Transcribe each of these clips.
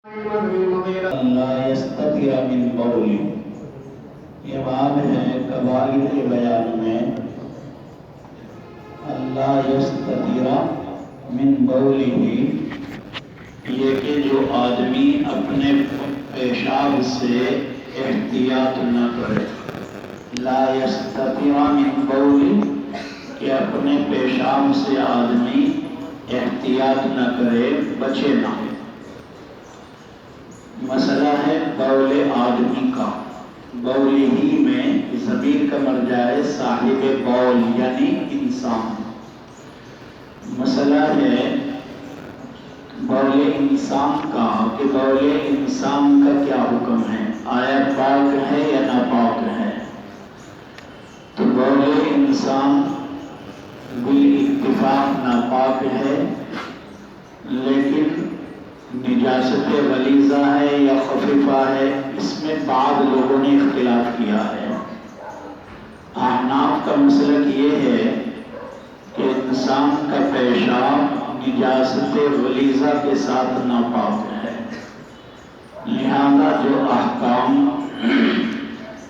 اللہ یستتر من بولی، یہ باب ہے قواعد کے بیان میں۔ اللہ یستتر من بولی، یہ کہ جو آدمی اپنے پیشاب سے احتیاط نہ کرے۔ لا یستتر من بولی، کہ اپنے پیشاب سے آدمی احتیاط نہ کرے، بچے نہ۔ مسئلہ ہے بول آدمی کا، بولی ہی میں ضمیر کا مرجع ہے صاحب بول یعنی انسان۔ مسئلہ ہے بول انسان کا کہ بول انسان کا کیا حکم ہے، آیا پاک ہے یا ناپاک ہے؟ تو بول انسان بالاتفاق ناپاک ہے، لیکن نجاست غلیظہ ہے یا خفیفہ ہے، اس میں بعض لوگوں نے اختلاف کیا ہے۔ احناف کا مسلک یہ ہے کہ انسان کا پیشاب نجاست غلیظہ کے ساتھ ناپاک ہے، لہذا جو احکام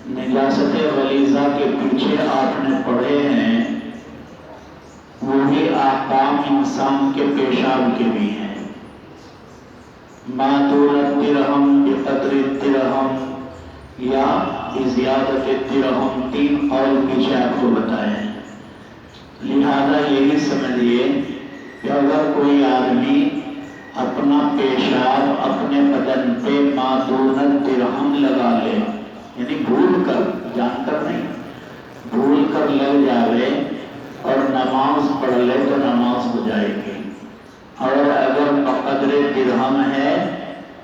نجاست غلیظہ کے پیچھے آپ نے پڑھے ہیں وہی احکام انسان کے پیشاب کے بھی ہیں۔ ما دون الدرہم بقدر الدرہم یا بزیادت الدرہم، تین قول پیچھے آپ کو بتائے۔ لہذا یہی سمجھیے کہ اگر کوئی آدمی اپنا پیشاب اپنے بدن پہ ما دون الدرہم لگا لے، یعنی بھول کر، جان کر نہیں، بھول کر لگ جاوے اور نماز پڑھ لے تو نماز ہو جائے گی، اور اگر بقدر درہم ہے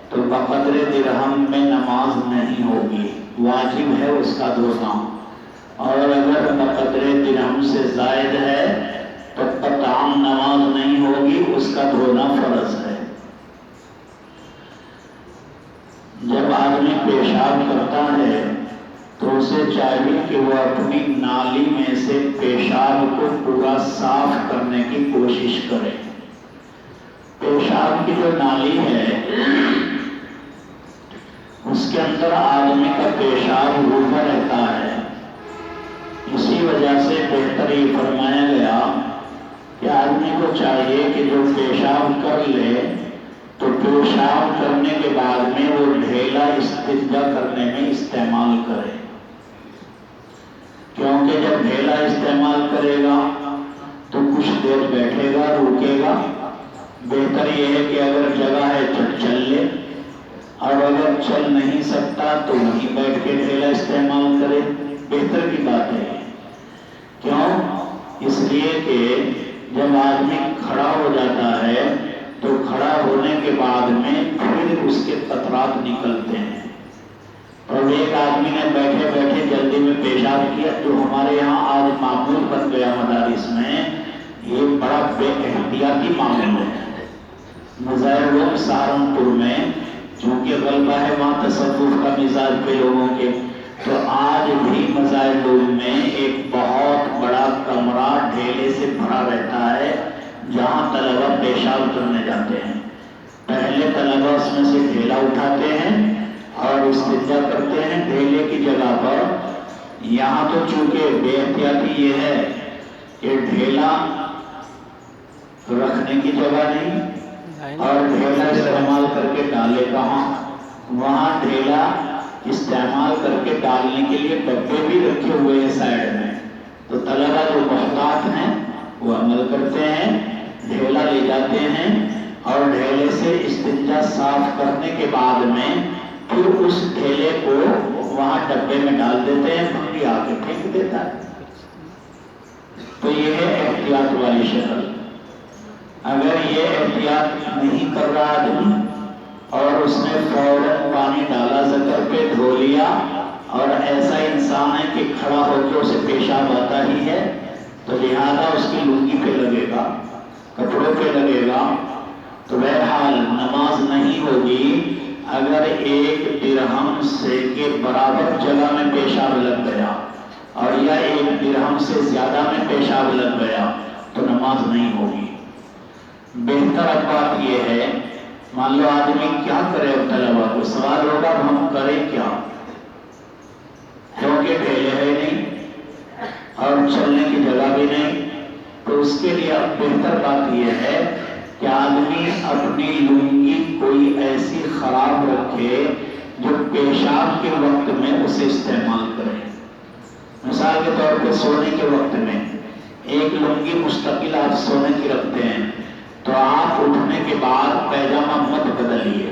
تو بقدر درہم میں نماز نہیں ہوگی، واجب ہے اس کا دھونا، اور اگر بقدر درہم سے زائد ہے تو قطعاً نماز نہیں ہوگی، اس کا دھونا فرض ہے۔ جب آدمی پیشاب کرتا ہے تو اسے چاہیے کہ وہ اپنی نالی میں سے پیشاب کو پورا صاف کرنے کی کوشش کرے۔ پیشاب کی جو نالی ہے اس کے اندر آدمی کا پیشاب روکا رہتا ہے، اسی وجہ سے بہتر یہ فرمایا گیا کہ آدمی کو چاہیے کہ جو پیشاب کر لے تو پیشاب کرنے کے بعد میں وہ ڈھیلا استنجا کرنے میں استعمال کرے، کیونکہ جب ڈھیلا استعمال کرے گا تو کچھ دیر بیٹھے گا، رکے گا۔ بہتر یہ ہے کہ اگر جگہ ہے تو چل لے، اور اگر چل نہیں سکتا تو وہیں بیٹھ کے ڈھیلا استعمال کرے، بہتر کی بات ہے۔ کیوں؟ اس لیے کہ جب آدمی کھڑا ہو جاتا ہے تو کھڑا ہونے کے بعد میں پھر اس کے قطرات نکلتے ہیں، اور ایک آدمی نے بیٹھے بیٹھے جلدی میں پیشاب کیا، جو ہمارے یہاں آج معمول بن گیا مدارس میں، یہ بڑا بے احتیاطی معاملہ ہے۔ مظاہر سہارنپور میں چونکہ غلبہ ہے وہاں تصوف کا مزاج پہ لوگوں کے، تو آج بھی مظاہر میں ایک بہت بڑا کمرہ ڈھیلے سے بھرا رہتا ہے جہاں طلبہ پیشاب کرنے جاتے ہیں۔ پہلے طلبہ اس میں سے ڈھیلا اٹھاتے ہیں اور استنجا کرتے ہیں ڈھیلے کی جگہ پر۔ یہاں تو چونکہ بے احتیاطی یہ ہے کہ ڈھیلا رکھنے کی جگہ نہیں، اور ڈھیلا استعمال کر کے ڈالے کہاں، وہاں ڈھیلا استعمال کر کے ڈالنے کے لیے ڈبے بھی رکھے ہوئے ہیں سائڈ میں، تو طلبہ جو محتاط ہیں وہ عمل کرتے ہیں، ڈھیلا لے جاتے ہیں اور ڈھیلے سے استنجا صاف کرنے کے بعد میں پھر اس ڈھیلے کو وہاں ڈبے میں ڈال دیتے ہیں، بھنگی آ کے پھینک دیتا ہے۔ تو یہ ہے احتیاط والی شکل۔ اگر یہ احتیاط نہیں کر رہا آدمی اور اس نے فوراً پانی ڈالا ذکر پہ، دھو لیا، اور ایسا انسان ہے کہ کھڑا ہو کے اسے پیشاب آتا ہی ہے، تو لہذا اس کی لنگی پہ لگے گا، کپڑوں پہ لگے گا، تو بہرحال نماز نہیں ہوگی۔ اگر ایک درہم سے کے برابر جگہ میں پیشاب لگ گیا اور یا ایک درہم سے زیادہ میں پیشاب لگ گیا تو نماز نہیں ہوگی۔ بہتر بات یہ ہے مان لو آدمی کیا کرے اب طلبا کو سوال ہوگا اب ہم کریں کیا، کیونکہ ڈھیلے ہے نہیں اور چلنے کی جگہ بھی نہیں، تو اس کے لیے اب بہتر بات یہ ہے کہ آدمی اپنی لنگی کوئی ایسی خراب رکھے جو پیشاب کے وقت میں اسے استعمال کرے۔ مثال کے طور پہ سونے کے وقت میں ایک لنگی مستقل آپ سونے کی رکھتے ہیں تو آپ اٹھنے کے بعد پیجامہ مت بدلیے،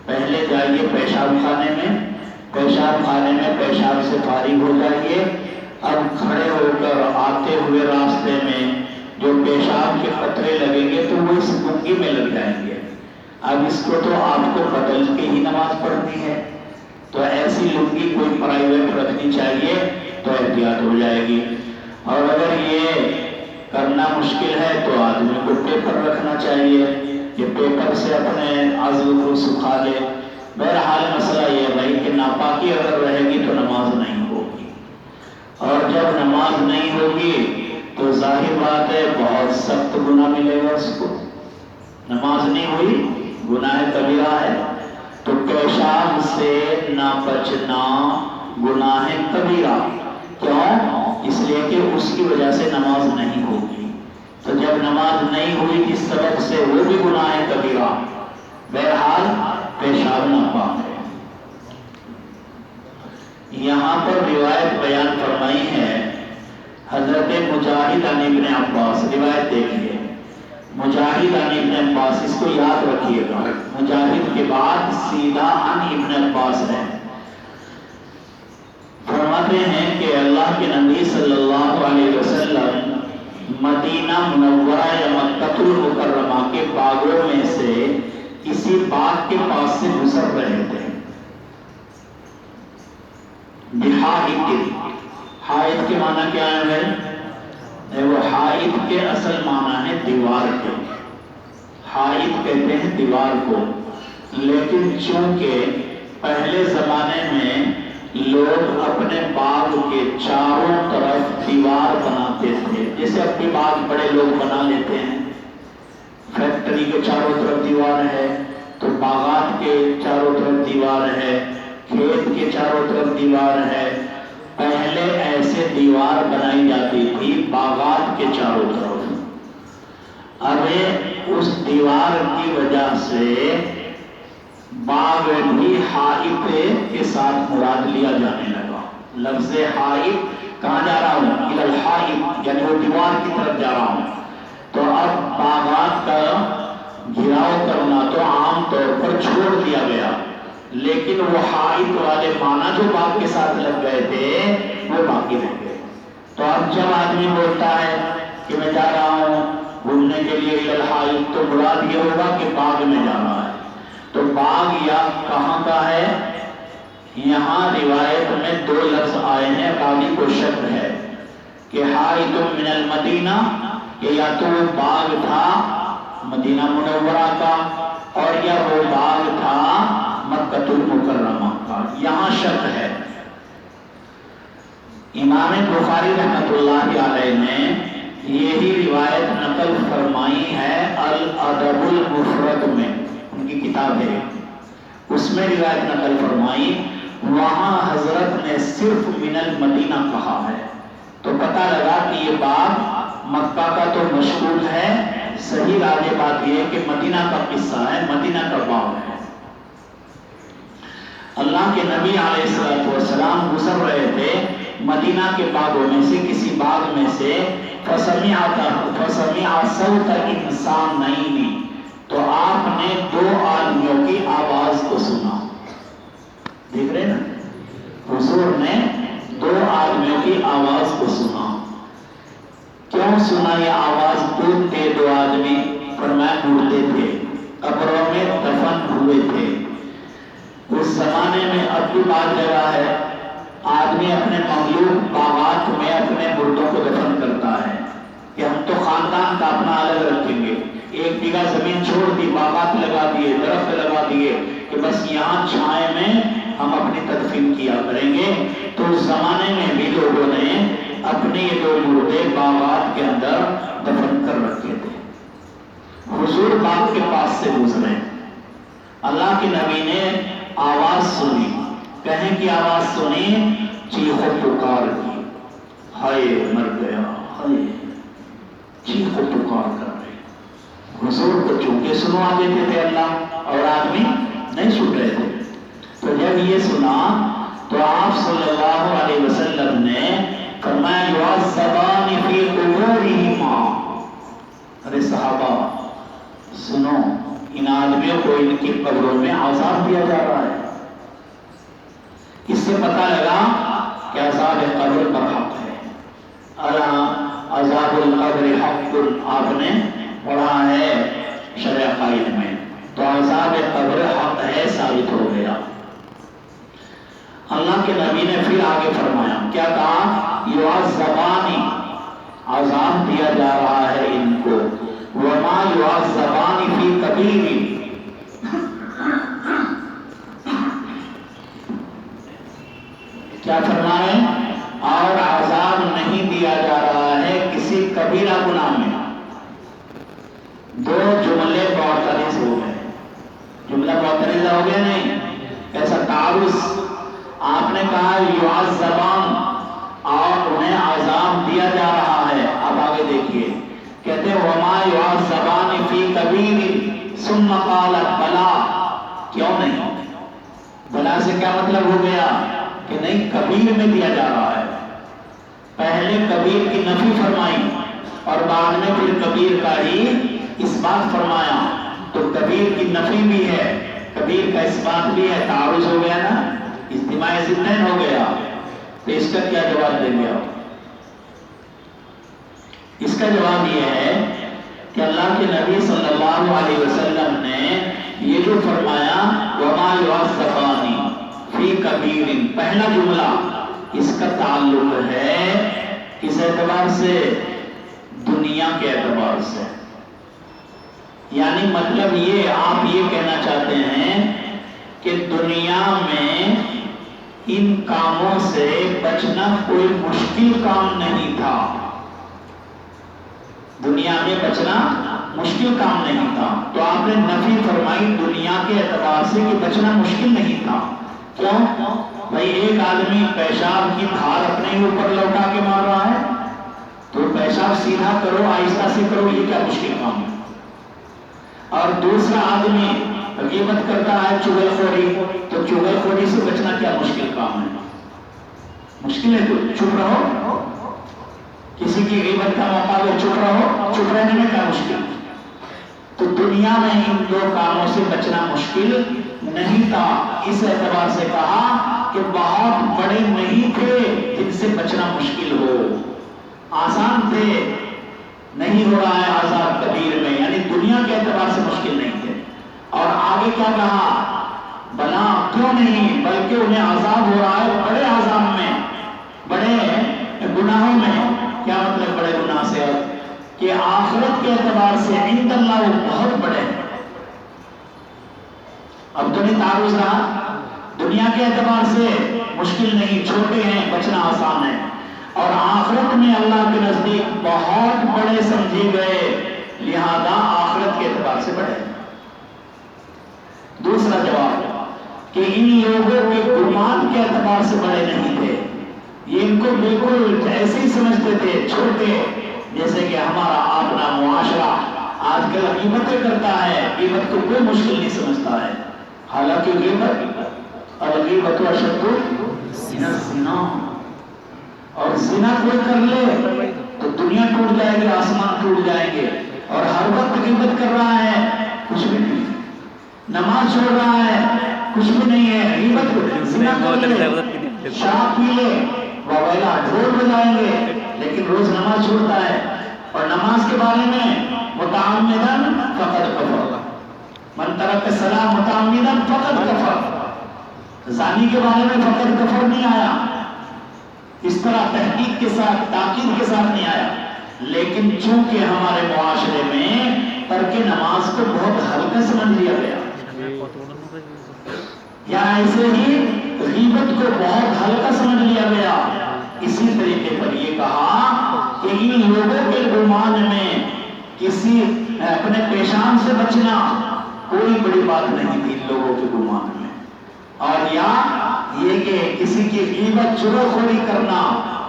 پہلے جائیے پیشاب خانے میں، پیشاب خانے میں پیشاب سے فارغ ہو جائیے، اب کھڑے ہو کر آتے ہوئے راستے میں جو پیشاب کے قطرے لگیں گے تو وہ اس لنگی میں لگ جائیں گے، اب اس کو تو آپ کو بدل کے ہی نماز پڑھنی ہے، تو ایسی لنگی کوئی پرائیویٹ رکھنی چاہیے تو احتیاط ہو جائے گی۔ اور اگر یہ کرنا مشکل ہے تو آدمی کو پیپر رکھنا چاہیے کہ پیپر سے اپنے عضو کو سکھا لے۔ بہرحال مسئلہ یہ ہے بھائی کہ ناپاکی اگر رہے گی تو نماز نہیں ہوگی، اور جب نماز نہیں ہوگی تو ظاہر بات ہے بہت سخت گناہ ملے گا اس کو، نماز نہیں ہوئی گناہ کبیرہ ہے، تو پیشاب سے نہ بچنا گناہ کبیرہ، کیوں؟ اس لیے کہ اس کی وجہ سے نماز نہیں ہوگی، تو جب نماز نہیں ہوئی جس سبب سے وہ بھی گناہ کبیرہ، بہرحال پیشاب ناپاک ہے۔ یہاں پر روایت بیان فرمائی ہے حضرت مجاہد عن ابن عباس، روایت دیکھیے مجاہد عن ابن عباس، اس کو یاد رکھیے گا، مجاہد کے بعد سیدھا عن ابن عباس ہے۔ فرماتے ہیں کہ اللہ کے نبی صلی اللہ علیہ وسلم مدینہ منورہ یا مکہ المکرمہ کے باغوں میں سے کسی باغ کے پاس سے گزر رہے تھے، بحائط، حائط کے معنی کیا ہے؟ وہ حائط کے اصل معنی ہے دیوار کے، حائط کہتے ہیں دیوار کو، لیکن چونکہ پہلے زمانے میں لوگ اپنے باغ کے چاروں طرف دیوار بناتے تھے، جیسے اب بھی باغ بڑے لوگ بنا لیتے ہیں، فیکٹری کے چاروں طرف دیوار ہے تو باغات کے چاروں طرف دیوار ہے، کھیت کے چاروں طرف دیوار ہے، پہلے ایسے دیوار بنائی جاتی تھی باغات کے چاروں طرف۔ اب اس دیوار کی وجہ سے باغ بھی حائط کے ساتھ مراد لیا جانے لگا، لفظ حائط کہاں جا رہا ہوں؟ الی الحائط، یعنی وہ دیوار کی طرف جا رہا ہوں، تو اب باغات کا گھیراؤ کرنا تو عام طور پر چھوڑ دیا گیا، لیکن وہ حائط والے معنی جو باغ کے ساتھ لگ گئے تھے وہ باقی رہ گئے۔ تو اب جب آدمی بولتا ہے کہ میں جا رہا ہوں گھومنے کے لیے الی الحائط، تو مراد یہ ہوگا کہ باغ میں جا رہا ہے، تو باغ یا کہاں کا ہے؟ یہاں روایت میں دو لفظ آئے ہیں، راوی کو شک ہے کہ حائط من المدینہ، کہ یا تو وہ باغ تھا مدینہ منورہ کا اور یا وہ باغ تھا مکہ المکرمہ کا، یہاں شک ہے۔ امام بخاری رحمۃ اللہ علیہ نے یہی روایت نقل فرمائی ہے الادب المفرد میں، ان کی کتاب ہے، اس میں روایت نقل فرمائی، وہاں حضرت نے صرف من المدینہ کہا ہے، تو پتہ لگا کہ یہ باغ مکہ کا تو مشہور ہے، صحیح راجح بات یہ ہے کہ مدینہ کا قصہ ہے، مدینہ کا باغ ہے۔ اللہ کے نبی علیہ السلام گزر رہے تھے مدینہ کے باغوں میں سے کسی باغ میں سے، فسمع صوت انسانین، تو آپ نے دو آدمیوں کی آواز کو سنا، دیکھ رہے نا، حضور نے دو آدمیوں کی آواز کو سنا۔ کیوں سنا یہ آواز؟ کون تھے دو آدمی؟ فرمایا مردے تھے، قبروں میں دفن ہوئے تھے۔ اس زمانے میں اب بھی بات جگہ ہے، آدمی اپنے مملوک باغات میں اپنے مردوں کو دفن کرتا ہے کہ ہم تو خاندان کا اپنا الگ رکھیں گے، ایک بیگھہ زمین چھوڑ دی، باغات لگا دیے، درخت لگا دیے کہ بس یہاں چھائے میں ہم اپنی تدفین کیا کریں گے۔ تو اس زمانے میں بھی لوگوں نے اپنے یہ دو مردے باغات کے اندر دفن کر رکھے تھے۔ حضور باغ کے پاس سے گزرے، اللہ کے نبی نے آواز سنی، کہیں کی آواز سنی، چیخ و پکار کی، ہائے مر گیا، ہائے، چیخ و پکار کر رہے۔ حضور کو چونکہ سنوا دیتے تھے اللہ، اور آدمی نہیں سن رہے تھے، تو جب یہ سنا تو آپ صلی اللہ علیہ وسلم نے فرمایا یعذبان فی قبورہما، ارے صحابہ سنو، ان آدمیوں کو ان کی قبروں میں عذاب دیا جا رہا ہے۔ اس سے پتہ لگا کہ عذاب قبر پر حق ہے۔ عذاب القبر حق، آپ نے پڑھا ہے شرع عقائد میں، تو عذاب قبر حق ہے، ثابت ہو گیا۔ اللہ کے نبی نے پھر آگے فرمایا، کیا کہا؟ یعذبان، عذاب دیا جا رہا ہے ان کو، وما یعذبان فی کبیر، کیا فرمائے؟ اور عذاب نہیں دیا جا رہا ہے کسی کبیرہ گناہ میں۔ دو جملے معترض ہو گئے، جملہ معترض ہو گیا نہیں، ایسا تعارض۔ آپ نے کہا یعذبان، اور انہیں عذاب دیا جا رہا ہے۔ اب آگے دیکھیے، کہتے ہیں وما یعذبان فی کبیر ثم قال بلا، کیوں نہیں؟ بلا سے کیا مطلب ہو گیا کہ نہیں، کبیر میں دیا جا رہا ہے۔ پہلے کبیر کی نفی فرمائی اور بعد میں پھر کبیر کا ہی اس بات فرمایا، تو کبیر کی نفی بھی ہے، کبیر کا اس بات بھی ہے، تعارض ہو گیا نا، اجتماع ضدین ہو گیا۔ تو اس کا کیا جواب دیں گے آپ؟ اس کا جواب یہ ہے کہ اللہ کے نبی صلی اللہ علیہ وسلم نے یہ جو فرمایا وما یعذبان فی کبیر، پہلا جملہ اس کا تعلق ہے کس اعتبار سے؟ دنیا کے اعتبار سے۔ یعنی مطلب یہ، آپ یہ کہنا چاہتے ہیں کہ دنیا میں ان کاموں سے بچنا کوئی مشکل کام نہیں تھا، دنیا میں بچنا مشکل کام نہیں تھا، تو آپ نے نفی فرمائی دنیا کے اعتبار سے کہ بچنا مشکل نہیں تھا۔ کیوں؟ بھائی ایک آدمی پیشاب کی دھار اپنے اوپر لوٹا کے مار رہا ہے، تو پیشاب سیدھا کرو، آہستہ سے کرو، یہ کیا مشکل کام ہے؟ اور دوسرا آدمی غیبت کرتا ہے، چغل خوری، تو چغل خوری سے بچنا کیا مشکل کام ہے؟ مشکل ہے تو چپ رہو، کسی کی غیبت کا موقع دو، چپ رہو، چپ رہنے میں کیا مشکل؟ تو دنیا میں ان دو کاموں سے بچنا مشکل نہیں تھا، اس اعتبار سے کہا کہ بہت بڑے نہیں تھے جن سے بچنا مشکل ہو، آسان تھے، نہیں ہو رہا ہے عذاب کبیر میں، یعنی دنیا کے اعتبار سے مشکل نہیں تھے۔ اور آگے کیا کہا؟ بلا، کیوں نہیں، بلکہ انہیں عذاب ہو رہا ہے بڑے عذاب میں، بڑے گناہوں میں۔ کیا مطلب بڑے گناہ سے؟ کہ آخرت کے اعتبار سے عند اللہ وہ بہت بڑے ہیں۔ اب تو نہیں تعارض رہا، دنیا کے اعتبار سے مشکل نہیں، چھوٹے ہیں، بچنا آسان ہے، اور آخرت میں اللہ کے نزدیک بہت بڑے سمجھے گئے، لہذا آخرت کے اعتبار سے بڑے۔ دوسرا جواب کہ ان لوگوں کے گمان کے اعتبار سے بڑے نہیں تھے، یہ ان کو بالکل ایسے ہی سمجھتے تھے، چھوٹے، جیسے کہ ہمارا اپنا معاشرہ آج کل غیبتیں کرتا ہے، غیبت کو کوئی مشکل نہیں سمجھتا ہے، حالانکہ غیبت الغیبت اشد من الزنا، اور زنا کوئی کر لے تو دنیا ٹوٹ جائے گی، آسمان ٹوٹ جائیں گے، اور ہر وقت غیبت کر رہا ہے کچھ بھی نہیں، نماز چھوڑ رہا ہے کچھ بھی نہیں ہے، غیبت زنا کر لے، شراب پی لے، وغیرہ ڈھول بجائیں گے، لیکن روز نماز چھوڑتا ہے، اور نماز کے بارے میں متعمداً فقد کفر، من ترک الصلاۃ متعمداً فقد کفر، زانی کے بارے میں فقد کفر نہیں آیا، اس طرح تحقیق کے ساتھ، تاکید کے ساتھ نہیں آیا، لیکن چونکہ ہمارے معاشرے میں ترک نماز کو بہت ہلکا سمجھ لیا گیا، یا ایسے ہی غیبت کو بہت ہلکا سمجھ لیا گیا، اسی طریقے پر یہ کہا کہ ان لوگوں کے گمان میں کسی اپنے پیشان سے بچنا کوئی بڑی بات نہیں تھی لوگوں کے گمان میں. اور یا یہ کہ کسی کی غیبت چغلخوری کرنا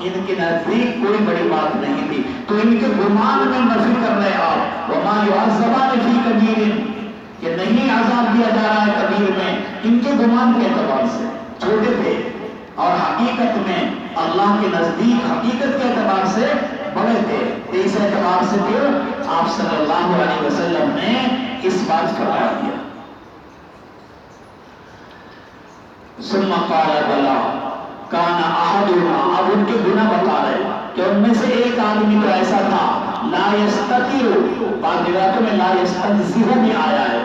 ان کے نزدیک کوئی بڑی بات نہیں تھی. تو ان کے گمان میں نفی کر رہے آپ وما يعذبان فی کبیر کہ نہیں عذاب دیا جا رہا ہے کبیر میں. ان کے گمان کے اعتبار سے چھوٹے تھے اور حقیقت میں اللہ کے نزدیک حقیقت کے اعتبار سے بڑے تھے. اس اعتبار سے پھر آپ صلی اللہ علیہ وسلم نے اس بات کو فرما دیا. ثم قال بلا کان احدنا اب ان کے گناہ بتا رہے کہ ان میں سے ایک آدمی تو ایسا تھا لا یستتر بعض روایتوں میں لا یستنزہ بھی آیا ہے.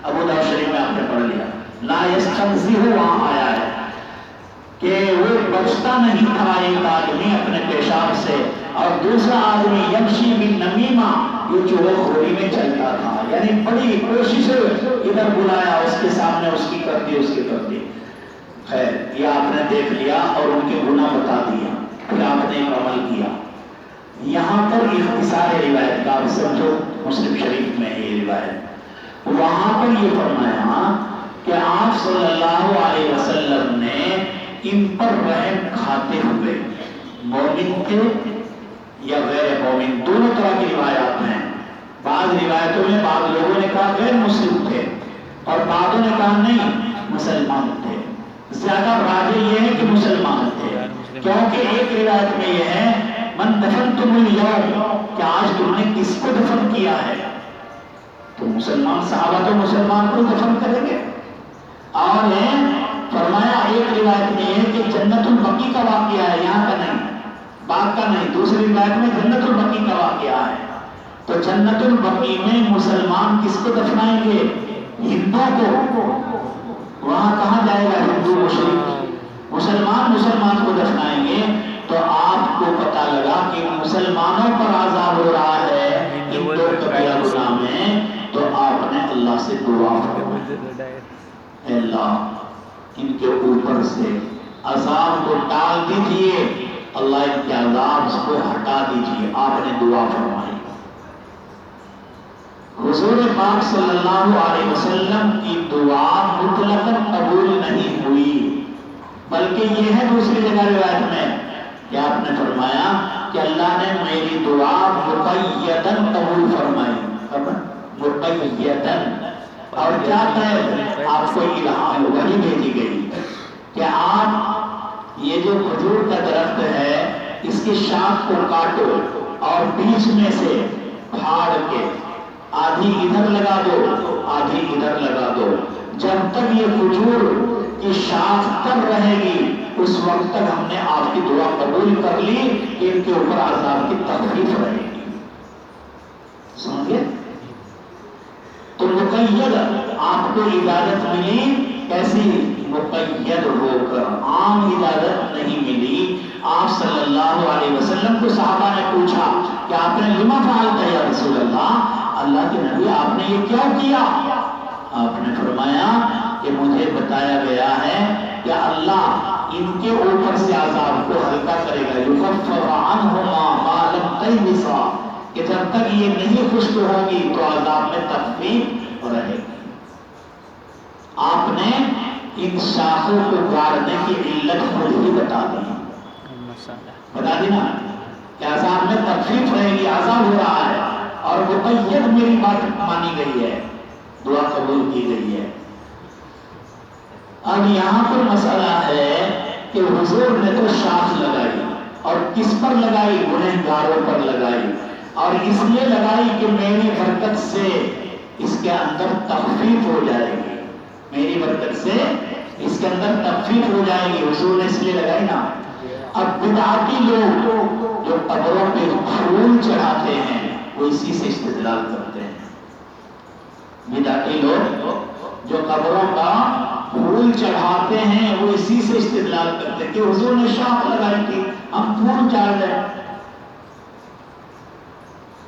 ابو داؤد شریف میں آپ نے پڑھ لیا لا یستنزہ وہاں آیا ہے کہ وہ بچتا نہیں تھا ایک آدمی اپنے پیشاب سے اور دوسرا آدمی یمشی بالنمیمہ یہ چغلخوری میں چلتا تھا. یعنی بڑی کوشش ادھر بلایا اس کے سامنے اس کی کر دی اس کی کر دی. خیر یہ آپ نے دیکھ لیا اور ان کے گناہ بتا دیا پھر آپ نے ایک عمل کیا. یہاں پر اختصار روایت کا آپ سمجھو مسلم شریف میں ہے یہ روایت. وہاں پر یہ فرمایا کہ آپ صلی اللہ علیہ وسلم نے ان پر رحم کھاتے ہوئے مومن تھے یا غیر مومن دونوں طرح کی روایات ہیں. بعض روایتوں میں بعض لوگوں نے کہا غیر مسلم تھے اور بعضوں نے کہا نہیں مسلمان تھے. زیادہ راجح یہ ہے کہ مسلمان تھے کیونکہ ایک روایت میں یہ ہے من دفنتم اليوم کہ آج تم نے کس کو دفن کیا ہے تو مسلمان صحابہ تو مسلمان کو دفن کریں گے. اور فرمایا ایک روایت میں یہ کہ جنت البقیع کا واقعہ ہے یہاں کا نہیں باغ کا نہیں. دوسری روایت میں جنت البقیع کا واقعہ ہے. تو جنت البقیع میں مسلمان کس کو دفنائیں گے ہندو کو. وہاں کہاں جائے گا ہندو مشرک مسلمان کو دفنائیں گے. تو آپ کو پتہ لگا کہ مسلمانوں پر عذاب ہو رہا ہے ان دو کبیرہ گناہ میں. تو آپ نے اللہ سے دعا فرمائی اللہ ان کے اوپر سے عذاب کو ٹال دیجئے اللہ ان کے عذاب کو ہٹا دیجئے. آپ نے دعا فرمائی. حضور پاک صلی اللہ علیہ وسلم کی دعا مطلقاً قبول نہیں ہوئی بلکہ یہ ہے دوسری جگہ روایت میں کہ آپ نے فرمایا کہ اللہ نے میری دعا مقیداً قبول فرمائی. مقیداً اور کیا ہے آپ کو الہام وحی بھیجی گئی کہ آپ یہ جو کھجور کا درخت ہے اس کی شاخ کو کاٹو اور بیچ میں سے پھاڑ کے آدھی ادھر لگا دو آدھی ادھر لگا دو. جب تک یہ کھجور کی شاخ تر رہے گی اس وقت تک ہم نے آپ کی دعا قبول کر لی کہ ان کے اوپر عذاب کی تخفیف رہے گی. سمجھے؟ تو مقید آپ کو اجازت ملی کیسی مقید ہو کر عام اجازت نہیں ملی. آپ صلی اللہ علیہ وسلم کو صحابہ نے پوچھا کہ آپ نے لما فعلت یا رسول اللہ اللہ کے نبی آپ نے یہ کیوں کیا. آپ نے فرمایا کہ مجھے بتایا گیا ہے کہ اللہ ان کے اوپر سے عذاب کو ہلکا کرے گا. یکفر عنہما ما لم تیبسا کہ جب تک یہ نہیں خشک ہوگی تو عذاب میں تخفیف رہے گی. آپ نے ان شاخوں کو گاڑنے کی علت خود ہی بتا دی نا کہ عذاب میں تخفیف رہے گی. عذاب ہو رہا ہے اور مقید میری بات مانی گئی ہے دعا قبول کی گئی ہے. اب یہاں پر مسئلہ ہے کہ حضور نے تو شاخ لگائی اور کس پر لگائی گنہگاروں پر لگائی اور اس لیے لگائی کہ میری برکت سے اس کے اندر تخفیف ہو جائے گی. میری برکت سے اس کے اندر تخفیف ہو جائے گی حضور نے اس لیے لگائی نا. اب بدعتی لوگ جو قبروں پہ پھول چڑھاتے ہیں وہ اسی سے استدلال کرتے ہیں. بدعتی لوگ جو قبروں کا پھول چڑھاتے ہیں وہ اسی سے استدلال کرتے ہیں کہ حضور نے شاخ لگائی تھی ہم پھول چڑھا لیں.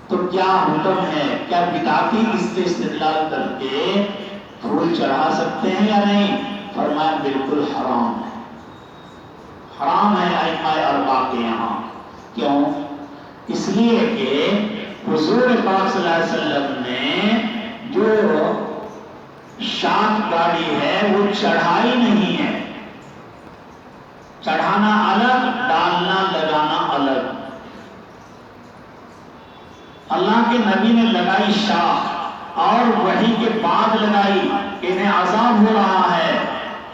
تو کیا حکم ہے کیا بدعتی اس سے استدلال کر کے پھول چڑھا سکتے ہیں یا نہیں؟ فرمایا بالکل حرام ہے. حرام ہے ائمہ اربعہ کے یہاں. کیوں؟ اس لیے کہ حضور پاک صلی اللہ علیہ وسلم نے جو شاخ گاڑی ہے وہ چڑھائی نہیں ہے. چڑھانا الگ، ڈالنا لگانا الگ. اللہ کے نبی نے لگائی شاخ اور وحی کے بعد لگائی کہ انہیں عذاب ہو رہا ہے،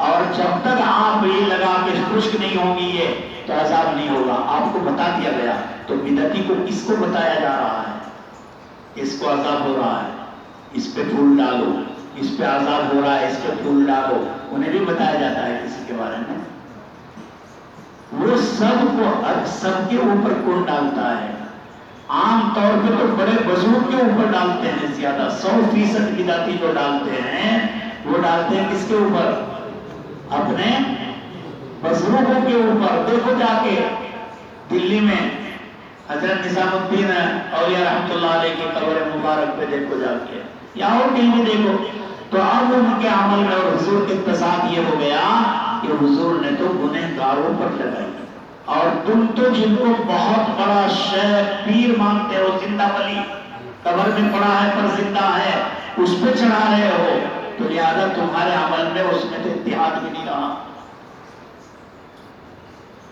اور جب تک آپ یہ لگا کے خشک نہیں ہوں گی یہ تو عذاب نہیں ہوگا. آپ کو بتا دیا گیا. تو بدعتی کو کس کو بتایا جا رہا ہے؟ اس کو عذاب ہو رہا ہے، اس پہ پھول ڈالو. اس پہ عذاب ہو رہا ہے، اس پہ پھول ڈالو. انہیں بھی بتایا جاتا ہے کسی کے بارے میں. وہ سب کے اوپر کون ڈالتا ہے؟ عام طور پہ تو بڑے بزرگ کے اوپر ڈالتے ہیں زیادہ. 100% بدعتی جو ڈالتے ہیں وہ ڈالتے ہیں کس کے اوپر؟ اپنے بزرگوں کے اوپر. دیکھو جا کے دلی میں حضرت نظام الدین اولیاء رحمۃ اللہ علیہ کی قبر مبارک پہ دیکھو جا کے، یا اور کہیں بھی دیکھو. تو اب ان کے عمل میں اور حضور کے اتصال یہ ہو گیا کہ حضور نے تو گنہگاروں پر لگائی. اور تم تو جن کو بہت بڑا شیخ پیر مانتے ہو، زندہ ولی قبر میں پڑا ہے پر زندہ ہے، اس پہ چڑھا رہے ہو، تو لہذا تمہارے عمل میں اس میں تو اتحاد بھی نہیں رہا.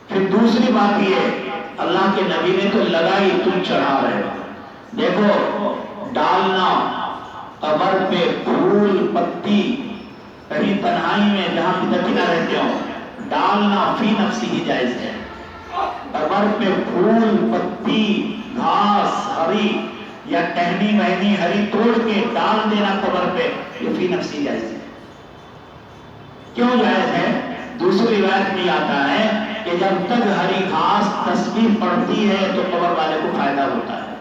پھر دوسری بات یہ، اللہ کے نبی نے تو لگائی، تم چڑھا رہے ہو. دیکھو ڈالنا قبر پہ پھول پتی کہیں تنہائی میں جہاں بدعتی نہ رہتے ہو، ڈالنا فی نفسی ہی جائز ہے. قبر پہ پھول پتی گھاس ہری یا ٹہنی مہنی ہری توڑ کے ڈال دینا قبر پہ، یہ فی نفسی جائز ہے. کیوں جائز ہے؟ دوسری روایت میں آتا ہے کہ جب تک ہری گھاس تسبیح پڑتی ہے تو قبر والے کو فائدہ ہوتا ہے.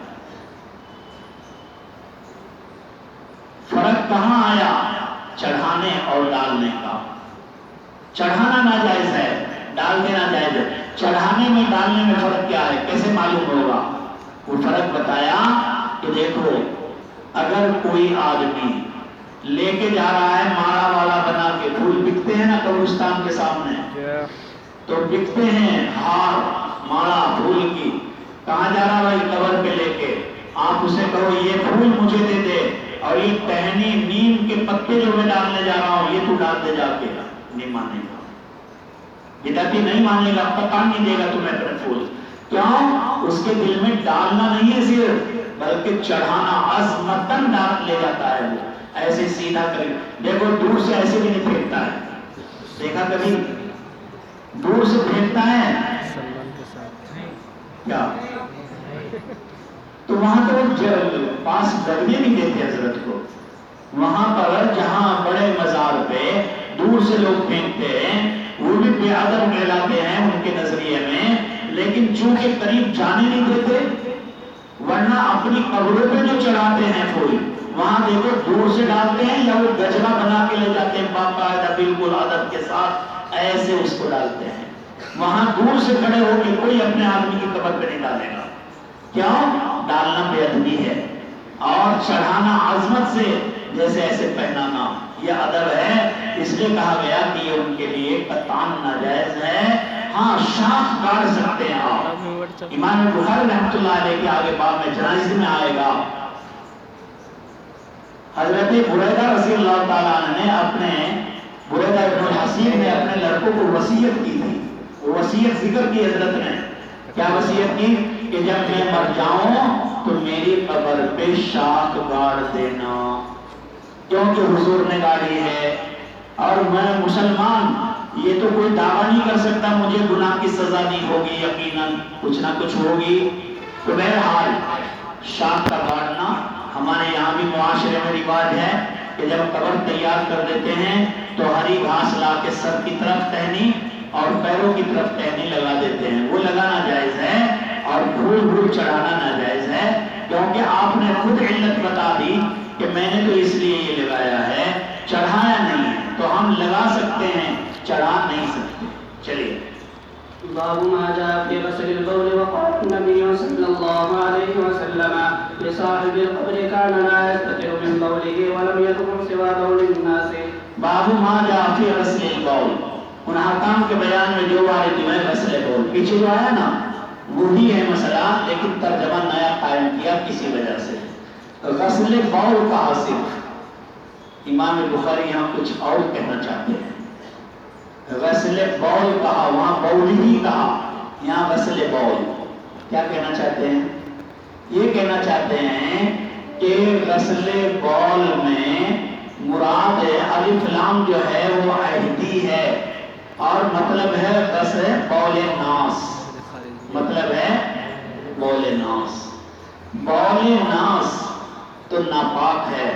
فرق کہاں آیا؟ چڑھانے اور ڈالنے کا. چڑھانا ناجائز ہے، ڈال دینا جائز ہے. چڑھانے میں ڈالنے میں فرق کیا ہے؟ کیسے معلوم ہوگا؟ وہ فرق بتایا کہ دیکھو اگر کوئی آدمی لے کے جا رہا ہے مالا والا بنا کے، پھول بکتے ہیں نا قبرستان کے سامنے، تو بکتے ہیں ہار مالا پھول کی. کہاں جا رہا بھائی؟ قبر پہ لے کے. آپ اسے کہو یہ پھول مجھے دے دے اور یہ ٹہنی نیم کے پتے جو میں ڈالنے جا رہا ہوں یہ تو ڈال دے جا کے، نہیں مانے گا. بدعتی نہیں مانے گا، پتا نہیں دے گا تمہیں اپنے پھول. کیوں؟ اس کے دل میں ڈالنا نہیں ہے صرف، بلکہ چڑھانا. عظمتاً ڈال لے جاتا ہے وہ، ایسے سیدھا کر. دیکھو دور سے ایسے بھی نہیں پھینکتا ہے، دیکھا کبھی؟ دور سے پھینکتا ہے کیا؟ تو وہاں تو پاس لگنے نہیں دیتے حضرت کو. وہاں پر جہاں بڑے مزار پہ دور سے لوگ پھینکتے ہیں وہ بھی بے ادب کہلاتے ہیں ان کے نظریے میں، لیکن چونکہ قریب جانے نہیں دیتے، ورنہ اپنی قبروں پہ جو چڑھاتے ہیں پھول وہاں دیکھو دور سے ڈالتے ہیں، یا وہ گجرا بنا کے لے جاتے ہیں باقاعدہ بالکل ادب کے ساتھ ایسے اس کو ڈالتے ہیں. وہاں دور سے کھڑے ہو کے کوئی اپنے آدمی کی قبر پہ نہیں ڈالے گا. کیوں؟ ڈالنا بے ادبی ہے، اور چڑھانا عظمت سے جیسے ایسے پہنانا یہ ادب ہے. اس لیے کہا گیا کہ یہ ان کے لیے قطعاً ناجائز ہے. ہاں شاخ گاڑ سکتے ہیں آپ. امام بخاری رحمۃ اللہ علیہ کے آگے باب میں جنائز میں آئے گا، حضرت بریدہ رضی اللہ تعالیٰ عنہ نے اپنے بریدہ ابن الحصیب نے اپنے لڑکوں کو وصیت کی تھی. وہ وصیت ذکر کی حضرت نے. کیا وصیت کی؟ کہ جب میں مر جاؤں تو میری قبر پہ شاخ گاڑ دینا، کیونکہ حضور نے گاڑی ہے اور میں مسلمان. یہ تو کوئی دعویٰ نہیں کر سکتا مجھے گناہ کی سزا نہیں ہوگی، یقیناً کچھ نہ کچھ ہوگی. تو بہرحال شاخ کا گاڑنا ہمارے یہاں بھی معاشرے میں رواج ہے کہ جب قبر تیار کر دیتے ہیں تو ہری گھاس لا کے سر کی طرف ٹہنی اور پیروں کی طرف ٹہنی لگا دیتے ہیں. وہ لگانا جائز ہے، اور پھول چڑھانا ناجائز ہے، کیونکہ آپ نے خود علت بتا دی کہ میں نے تو اس لیے یہ لگایا ہے، چڑھایا نہیں ہے. تو ہم لگا سکتے ہیں، چڑھا نہیں سکتے. چلیے. باب ما جاء في غسل البول. وقال النبي صلى الله عليه وسلم لصاحب القبر كان لا يستتر من بوله ولم يذكر سوى بول الناس. باب ما جاء في غسل البول. ان حکام کے بیان میں جو وارد ہوئے غسل بول، پیچھے جو آیا نا وہی ہے مسئلہ، لیکن ترجمہ نیا قائم کیا کسی وجہ سے. غسل بول کا حاصل امام بخاری یہاں کچھ اور کہنا چاہتے ہیں. غسل بول کہا، وہاں بول ہی کہا، یہاں غسل بول. کیا کہنا چاہتے ہیں؟ یہ کہنا چاہتے ہیں کہ غسل بول میں مراد الف لام جو ہے وہ عہدی ہے، اور مطلب ہے غسل بول ناس، مطلب ہے بول ناس. بول ناس تو ناپاک ہے،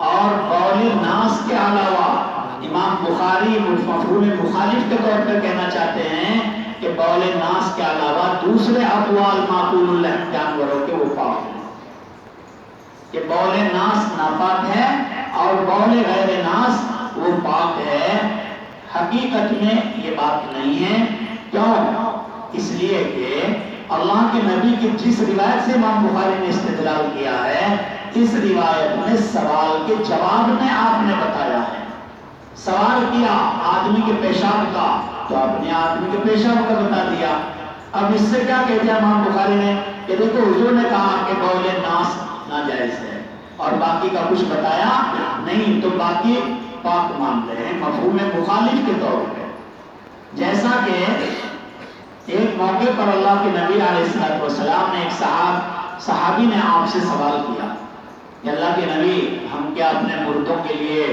اور بول ناس کے علاوہ امام بخاری مفہوم مخالف کے طور پر کہنا چاہتے ہیں کہ بول ناس کے علاوہ دوسرے اقوال معقول اللحم جانوروں کے وہ پاک ہیں، کہ بول ناس ناپاک ہے اور بول غیر ناس وہ پاک ہے. حقیقت میں یہ بات نہیں ہے. کیوں؟ اس لیے کہ اللہ کے نبی کی جس روایت سے امام بخاری نے استدلال کیا ہے، اس روایت میں سوال کے جواب میں آپ نے بتایا ہے. سوال کیا آدمی کے پیشاب کا، تو آپ نے آدمی کے پیشاب کا بتا دیا. اب اس سے کیا کہتے ہیں امام بخاری نے کہ دیکھو حضور نے کہا کہ بول ناس ناجائز ہے اور باقی کا کچھ بتایا نہیں، تو باقی پاک مان رہے ہیں مفہوم مخالف کے طور پہ. جیسا کہ ایک موقع پر اللہ کے نبی علیہ السلام نے ایک صحابی نے آپ سے سوال کیا کہ اللہ کے نبی ہم کیا اپنے مردوں کے لیے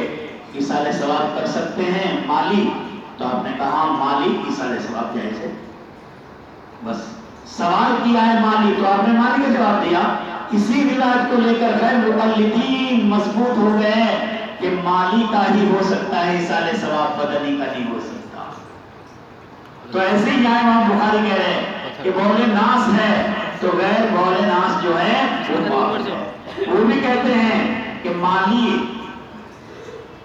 ایصال ثواب کر سکتے ہیں مالی؟ تو آپ نے کہا مالی ایصال ثواب جائز ہے. بس سوال کیا ہے مالی، تو آپ نے مالی کا جواب دیا. اسی روایت کو لے کر غیر مقلدین مضبوط ہو گئے کہ مالی کا ہی ہو سکتا ہے ایصال ثواب، بدنی کا نہیں ہو سکتا. تو ایسے ہی یہاں امام بخاری کہہ رہے ہیں کہ بول ناس ہے تو غیر بول ناس جو ہے وہ پاک ہے. وہ بھی کہتے ہیں کہ مالی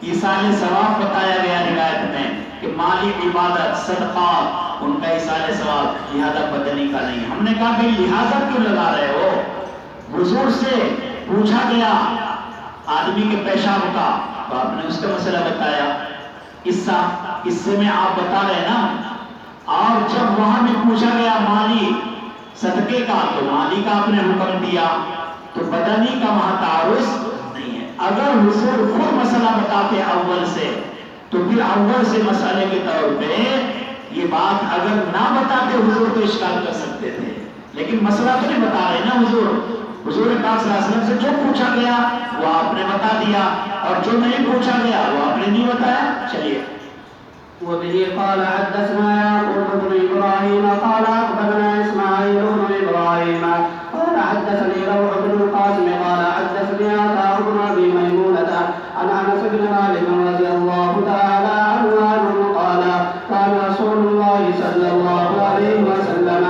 ایصال ثواب بتایا گیا روایت میں کہ مالی عبادت صدقات ان کا ایصال ثواب، لہذا بدنی کا نہیں. ہم نے کہا کہ لہذا کیوں لگا رہے ہو؟ حضور سے پوچھا گیا آدمی کے پیشاب کا، تو آپ نے اس کا مسئلہ بتایا. قصے میں آپ بتا رہے نا. اور جب وہاں بھی پوچھا گیا مالی صدقے کا، تو مالی کا آپ نے حکم دیا، تو بدنی کا وہاں تعارض نہیں ہے. اگر حضور خود مسئلہ بتاتے اول سے، تو پھر اول سے مسئلے کے طور پہ یہ بات اگر نہ بتاتے حضور تو اشکال کر سکتے تھے. لیکن مسئلہ تو نہیں بتا رہے نا حضور. حضور پاک صلی اللہ علیہ وسلم سے جو پوچھا گیا وہ آپ نے بتا دیا، اور جو نہیں پوچھا گیا وہ آپ نے نہیں بتایا. چلیے. وبه قال حدثنا يعقوب بن ابراهيم قال اخبرنا اسماعيل بن ابراهيم قال حدثني روح بن القاسم قال حدثني عطاء بن ابي ميمونه عن انس بن مالك رضي الله تعالى عنه قال كان رسول الله صلى الله عليه وسلم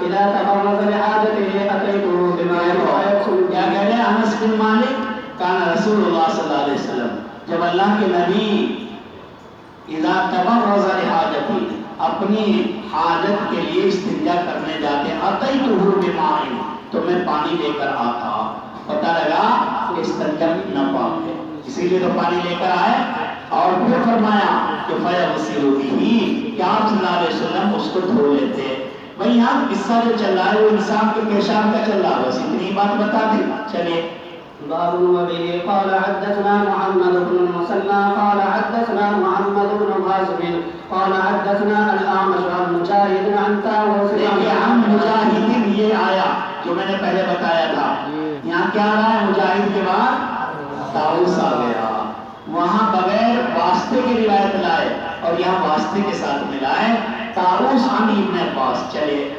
اذا تفرغ لحاجته اتيته بما يغسل. کیا کہہ رہے ہیں انس بن مالک؟ کان رسول اللہ صلی اللہ علیہ وسلم، جب اللہ کے نبی اذا تبرز لحاجتی اپنی حاجت کے لیے استنجا کرنے جاتے اتیتہ بماء، تو میں پانی لے کر آتا. پتہ لگا کہ استنجا ناپاک ہے، اسی لیے تو پانی لے کر آئے. اور پھر فرمایا کہ فیغسل بہ، کہ آپ صلی اللہ علیہ وسلم اس کو دھو لیتے. بھائی یہاں قصہ جو چل رہا ہے وہ انسان کے پیشاب کا چل رہا ہے، بس اتنی بات بتا دی. چلیے. باب وبه قال حدثنا محمد بن المثنى قال حدثنا محمد بن قاسم قال حدثنا الاعمش عن مجاهد عن طاووس. عن مجاہد یہ آیا جو میں نے پہلے بتایا تھا. یہاں کیا آ رہا ہے؟ مجاہد کے بعد طاووس آ گیا. وہاں بغیر واسطے کی روایت لائے اور یہاں واسطے کے ساتھ ملائے. طاووس عن ابن عباس. چلیے.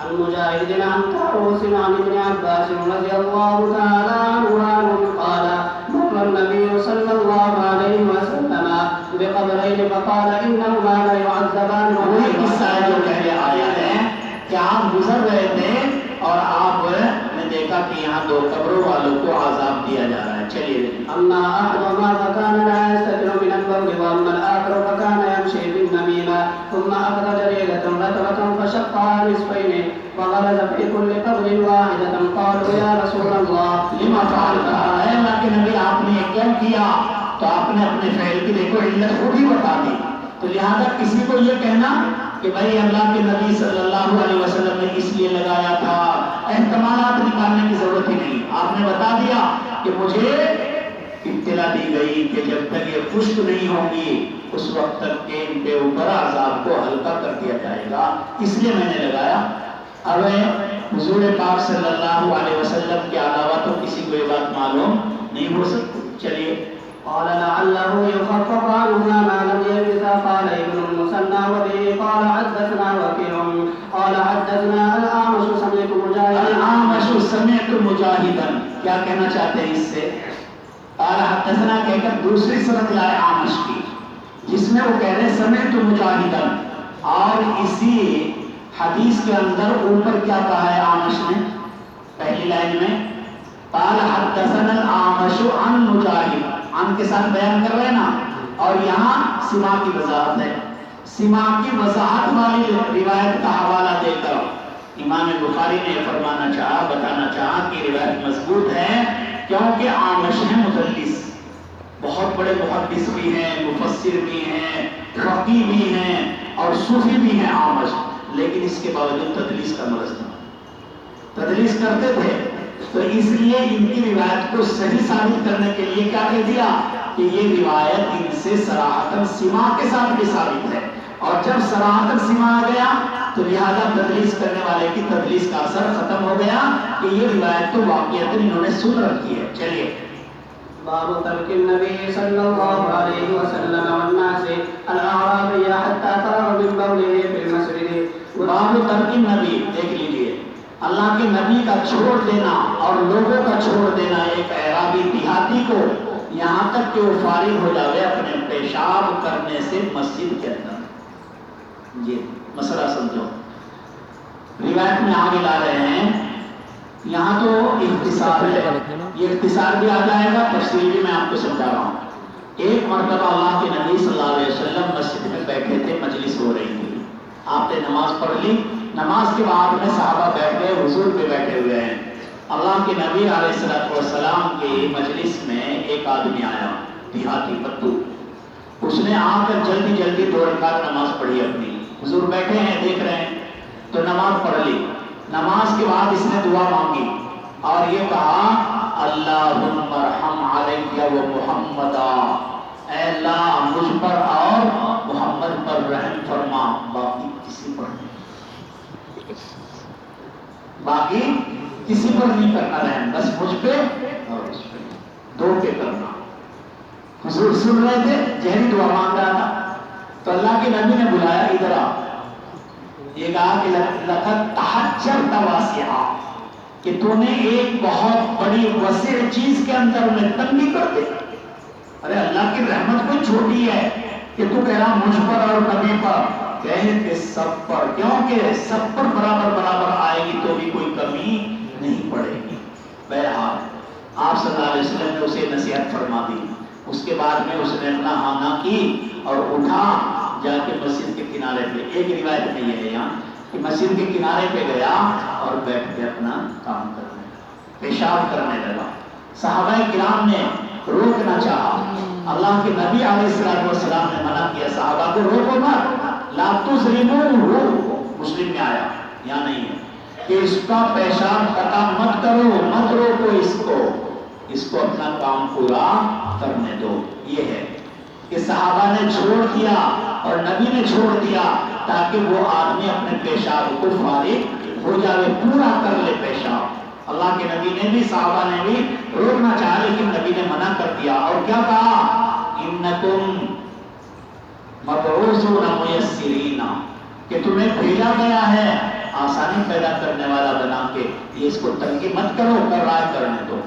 عن مجاهد عن طاووس عن ابن عباس رضي الله تعالى عنه قال مر النبي صلى الله عليه وسلم بقبرين فقال انهما لا يعذبان. وہی قصہ ہے جو پہلے آیا ہے کہ آپ گزر رہے تھے اور آپ نے دیکھا کہ یہاں دو قبروں والوں کو عذاب دیا جا رہا ہے. چلیے. اما احدهما فكان لا يستتر من البول واما الاخر فكان يمشي بالنميمه ثم اخرج ليله رتبه فشقها نصفين وغرز في كل قبر واحده. قالوا يا رسول الله لما فعلت؟ اے اللہ کے نبی آپ نے کیوں کیا؟ تو آپ نے اپنے فعل کی دیکھو علت خود ہی بتا دی. تو لہذا کسی کو یہ کہنا کہ بھائی اللہ کے نبی صلی اللہ علیہ وسلم نے اس لیے لگایا تھا، احتمالات نکالنے کی ضرورت ہی نہیں. آپ نے بتا دیا کہ مجھے اطلاع دی گئی کہ جب تک یہ خشک نہیں ہوں گی اس وقت تک کہ ان کے اوپر عذاب کو ہلکا کر دیا جائے گا، اس لیے میں نے لگایا۔ اب حضور پاک صلی اللہ علیہ وسلم کے علاوہ تو کسی کو یہ بات معلوم نہیں ہو سکتی۔ چلیے قال لعله يخفف عنهما ما لم يلبث. قال ابن المثنى وبه قال حدثنا وكيع قال حدثنا الأعمش سمعت مجاهدا الأعمش سمعت مجاهدا، کیا کہنا چاہتے ہیں اس سے؟ قال حدثنا کہہ کر دوسری سند لائے اعمش کی جس میں وہ کہہ رہے سمعت مجاهدا، اور اسی حدیث کے اندر اوپر کیا کہا ہے اعمش نے پہلی لائن میں؟ قال حدثنا الأعمش عن مجاهد، عن کے ساتھ بیان کر رہے ہیں نا، اور یہاں سما کی وضاحت ہے۔ سما کی وضاحت والی روایت کا حوالہ دے کر امام بخاری نے فرمانا چاہا، بتانا چاہا کہ روایت مضبوط ہے، کیونکہ اعمش ہیں مدلس، بہت بڑے محدث بھی ہیں، مفسر بھی ہیں، فقیہ بھی ہیں اور صوفی بھی ہیں اعمش، لیکن اس کے باوجود تدلیس کا مرض تھا، تدلیس کرتے تھے۔ تو اس لیے ان کی روایت کو صحیح ثابت کرنے کے لیے کیا کہہ دیا کہ یہ روایت ان سے صراحتاً سما کے ساتھ بھی ثابت ہے، اور جب صراحتاً سما آ گیا تو لہذا تدلیس کرنے والے کی تدلیس کا اثر ختم ہو گیا کہ یہ روایت تو واقعتاً انہوں نے سن رکھی ہے۔ چلیے باب ترك النبي صلى الله عليه وسلم والناس الأعرابي حتى فرغ من بوله في المسجد۔ باب ترک النبی، دیکھ لیجئے اللہ کے نبی کا چھوڑ دینا اور لوگوں کا چھوڑ دینا ایک اعرابی دیہاتی کو، یہاں تک کہ وہ فارغ ہو جاوے اپنے پیشاب کرنے سے مسجد کے اندر۔ یہ مسئلہ سمجھو، روایت میں آگے لا رہے ہیں، یہاں تو اختصار ہے، یہ اختصار بھی آ جائے گا، تفصیل بھی میں آپ کو سمجھا رہا ہوں۔ ایک مرتبہ اللہ کے نبی صلی اللہ علیہ وسلم مسجد میں بیٹھے تھے، مجلس ہو رہی تھی، آپ نے نماز پڑھ لی، نماز کے بعد میں صحابہ بیٹھ گئے، حضور پہ بیٹھے ہوئے ہیں۔ اللہ کے نبی علیہ السلام کی مجلس میں ایک آدمی آیا، دیہاتی پتو، اس نے آ کر جلدی جلدی 2 رکعت نماز پڑھی اپنی، حضور بیٹھے ہیں دیکھ رہے ہیں تو نماز پڑھ لی۔ نماز کے بعد اس نے دعا مانگی اور یہ کہا اللہم ارحم علی و محمدا، اے اللہ مجھ پر اور محمد پر رحم فرما، باقی کسی پر نہیں، باقی کسی پر نہیں کرنا رحم، بس مجھ پہ اور اس پہ، 2 پہ کرنا۔ حضور سن رہے تھے، جہری دعا مانگ رہا تھا، تو اللہ کے نبی نے بلایا ادھر آ، یہ کہا کہ لقد تحجرت واسعا، کہ تو نے ایک بہت بڑی وسیع چیز کے اندر میں تنگی کر دی۔ ارے اللہ کی رحمت کوئی چھوٹی ہے کہ تو کہہ رہا مجھ پر اور نبی پر، کہیں کہ سب پر، کیونکہ سب پر برابر برابر آئے گی تو بھی کوئی کمی نہیں پڑے گی۔ بہرحال آپ صلی اللہ علیہ وسلم نے اسے نصیحت فرما دی، اس کے بعد میں اس نے اپنا ہانا کی اور اٹھا جا کے مسجد کے کنارے پہ، ایک روایت میں یہ ہے یہاں کہ مسجد کے کنارے پہ گیا اور بیٹھ کے اپنا کام کرنے لگا، پیشاب کرنے لگا۔ صحابہ کرام نے روکنا چاہا، اللہ کے نبی علیہ السلام نے منع کیا صحابہ کو روکو مت، لا تظلموہ، مسلم میں آیا، یہاں نہیں ہے کہ اس کا پیشاب قطع مت کرو، مت روکو اس کو اپنا کام پورا کرنے دو۔ یہ ہے کہ صحابہ نے چھوڑ دیا اور نبی نے چھوڑ دیا تاکہ وہ آدمی اپنے پیشاب کو فارغ ہو جائے، پورا کر لے پیشاب۔ اللہ کے نبی نے بھی، صحابہ نے بھی روکنا چاہا لیکن نبی نے منع کر دیا، اور کیا کہا انکم مبعوثون میسرین، کہ تمہیں بھیجا گیا ہے آسانی پیدا کرنے والا بنا کے، یہ اس کو تنگی مت کرو، کر رہا ہے کرنے دو۔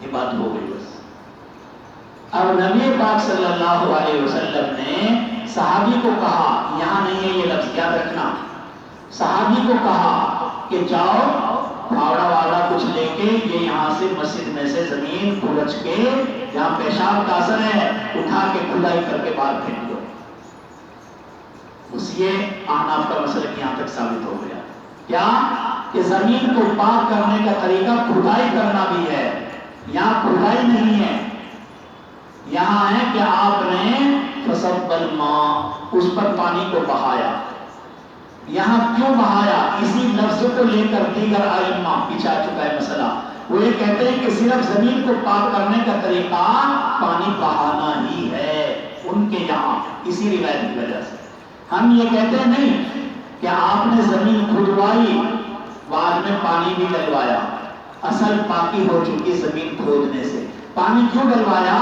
یہ بات ہو گئی بس۔ اب نبی پاک صلی اللہ علیہ وسلم نے صحابی کو کہا، یہاں نہیں ہے یہ لفظ یاد رکھنا، صحابی کو کہا کہ جاؤ پھاوڑا والا کچھ لے کے یہ یہاں سے مسجد میں سے زمین کھرچ کے جہاں پیشاب کا اثر ہے اٹھا کے کھدائی کر کے باہر پھینک دو۔ اس یہ آپ کا مسئلہ یہاں تک ثابت ہو گیا، کیا کہ زمین کو پاک کرنے کا طریقہ کھدائی کرنا بھی ہے، یہاں کھدائی نہیں ہے، یہاں ہے کہ آپ نے فصب الماء، اس پر پانی کو بہایا۔ یہاں کیوں بہایا؟ اسی لفظ کو لے کر دیگر ائمہ پیچھے آ چکا ہے مسئلہ، وہ یہ کہتے ہیں کہ صرف زمین کو پاک کرنے کا طریقہ پانی بہانا ہی ہے ان کے یہاں، اسی روایت کی وجہ سے۔ ہم یہ کہتے ہیں نہیں کہ آپ نے زمین کھدوائی بعد میں پانی بھی ڈلوایا، اصل پاکی ہو چکی زمین کھودنے سے۔ پانی کیوں ڈلوایا؟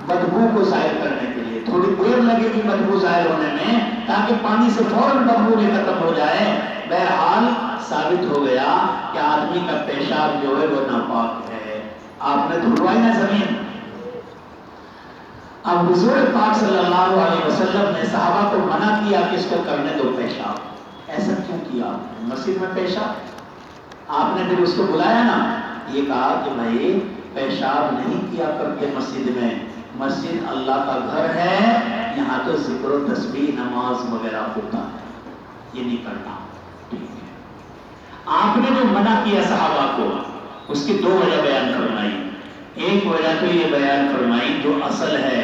بدبو کو ظاہر کرنے کے لیے، تھوڑی دیر لگے گی بدبو ظاہر ہونے میں، تاکہ پانی سے فوراً بدبو بھی ختم ہو جائے۔ بہرحال ثابت ہو گیا کہ آدمی کا پیشاب جو ہے وہ ناپاک ہے، آپ نے دھلوائی نا زمین۔ اب حضور پاک صلی اللہ علیہ وسلم نے صحابہ کو منع کیا کہ اس کو کرنے دو پیشاب۔ ایسا کیوں کیا؟ مسجد میں پیشاب؟ آپ نے پھر اس کو بلایا نا، یہ کہا کہ بھائی پیشاب نہیں کیا کرتے مسجد میں، مسجد اللہ کا گھر ہے، یہاں تو ذکر و تسبیح نماز وغیرہ ہوتا ہے، یہ نہیں کرنا۔ ٹھیک ہے، آپ نے جو منع کیا صحابہ کو، اس کی دو وجہ بیان فرمائی۔ ایک وجہ تو یہ بیان فرمائی جو اصل ہے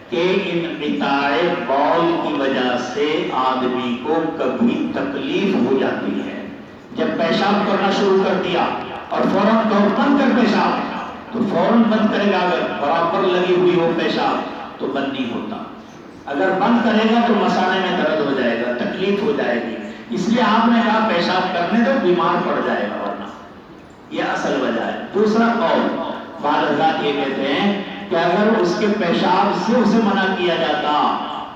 کہ انقطاع بول کی وجہ سے آدمی کو کبھی تکلیف ہو جاتی ہے۔ جب پیشاب کرنا شروع کر دیا اور فوراً کہو بند کر پیشاب، تو فوراً بند کرے گا، اگر برابر لگی ہوئی ہو پیشاب تو بند نہیں ہوتا، اگر بند کرے گا تو مثانے میں درد ہو جائے گا، تکلیف ہو جائے گی، اس لیے آپ نے کہا پیشاب کرنے دو، بیمار پڑ جائے گا ورنہ، یہ اصل وجہ ہے۔ دوسرا قول، بعض حضرات یہ کہتے ہیں کہ اگر اس کے پیشاب سے اسے منع کیا جاتا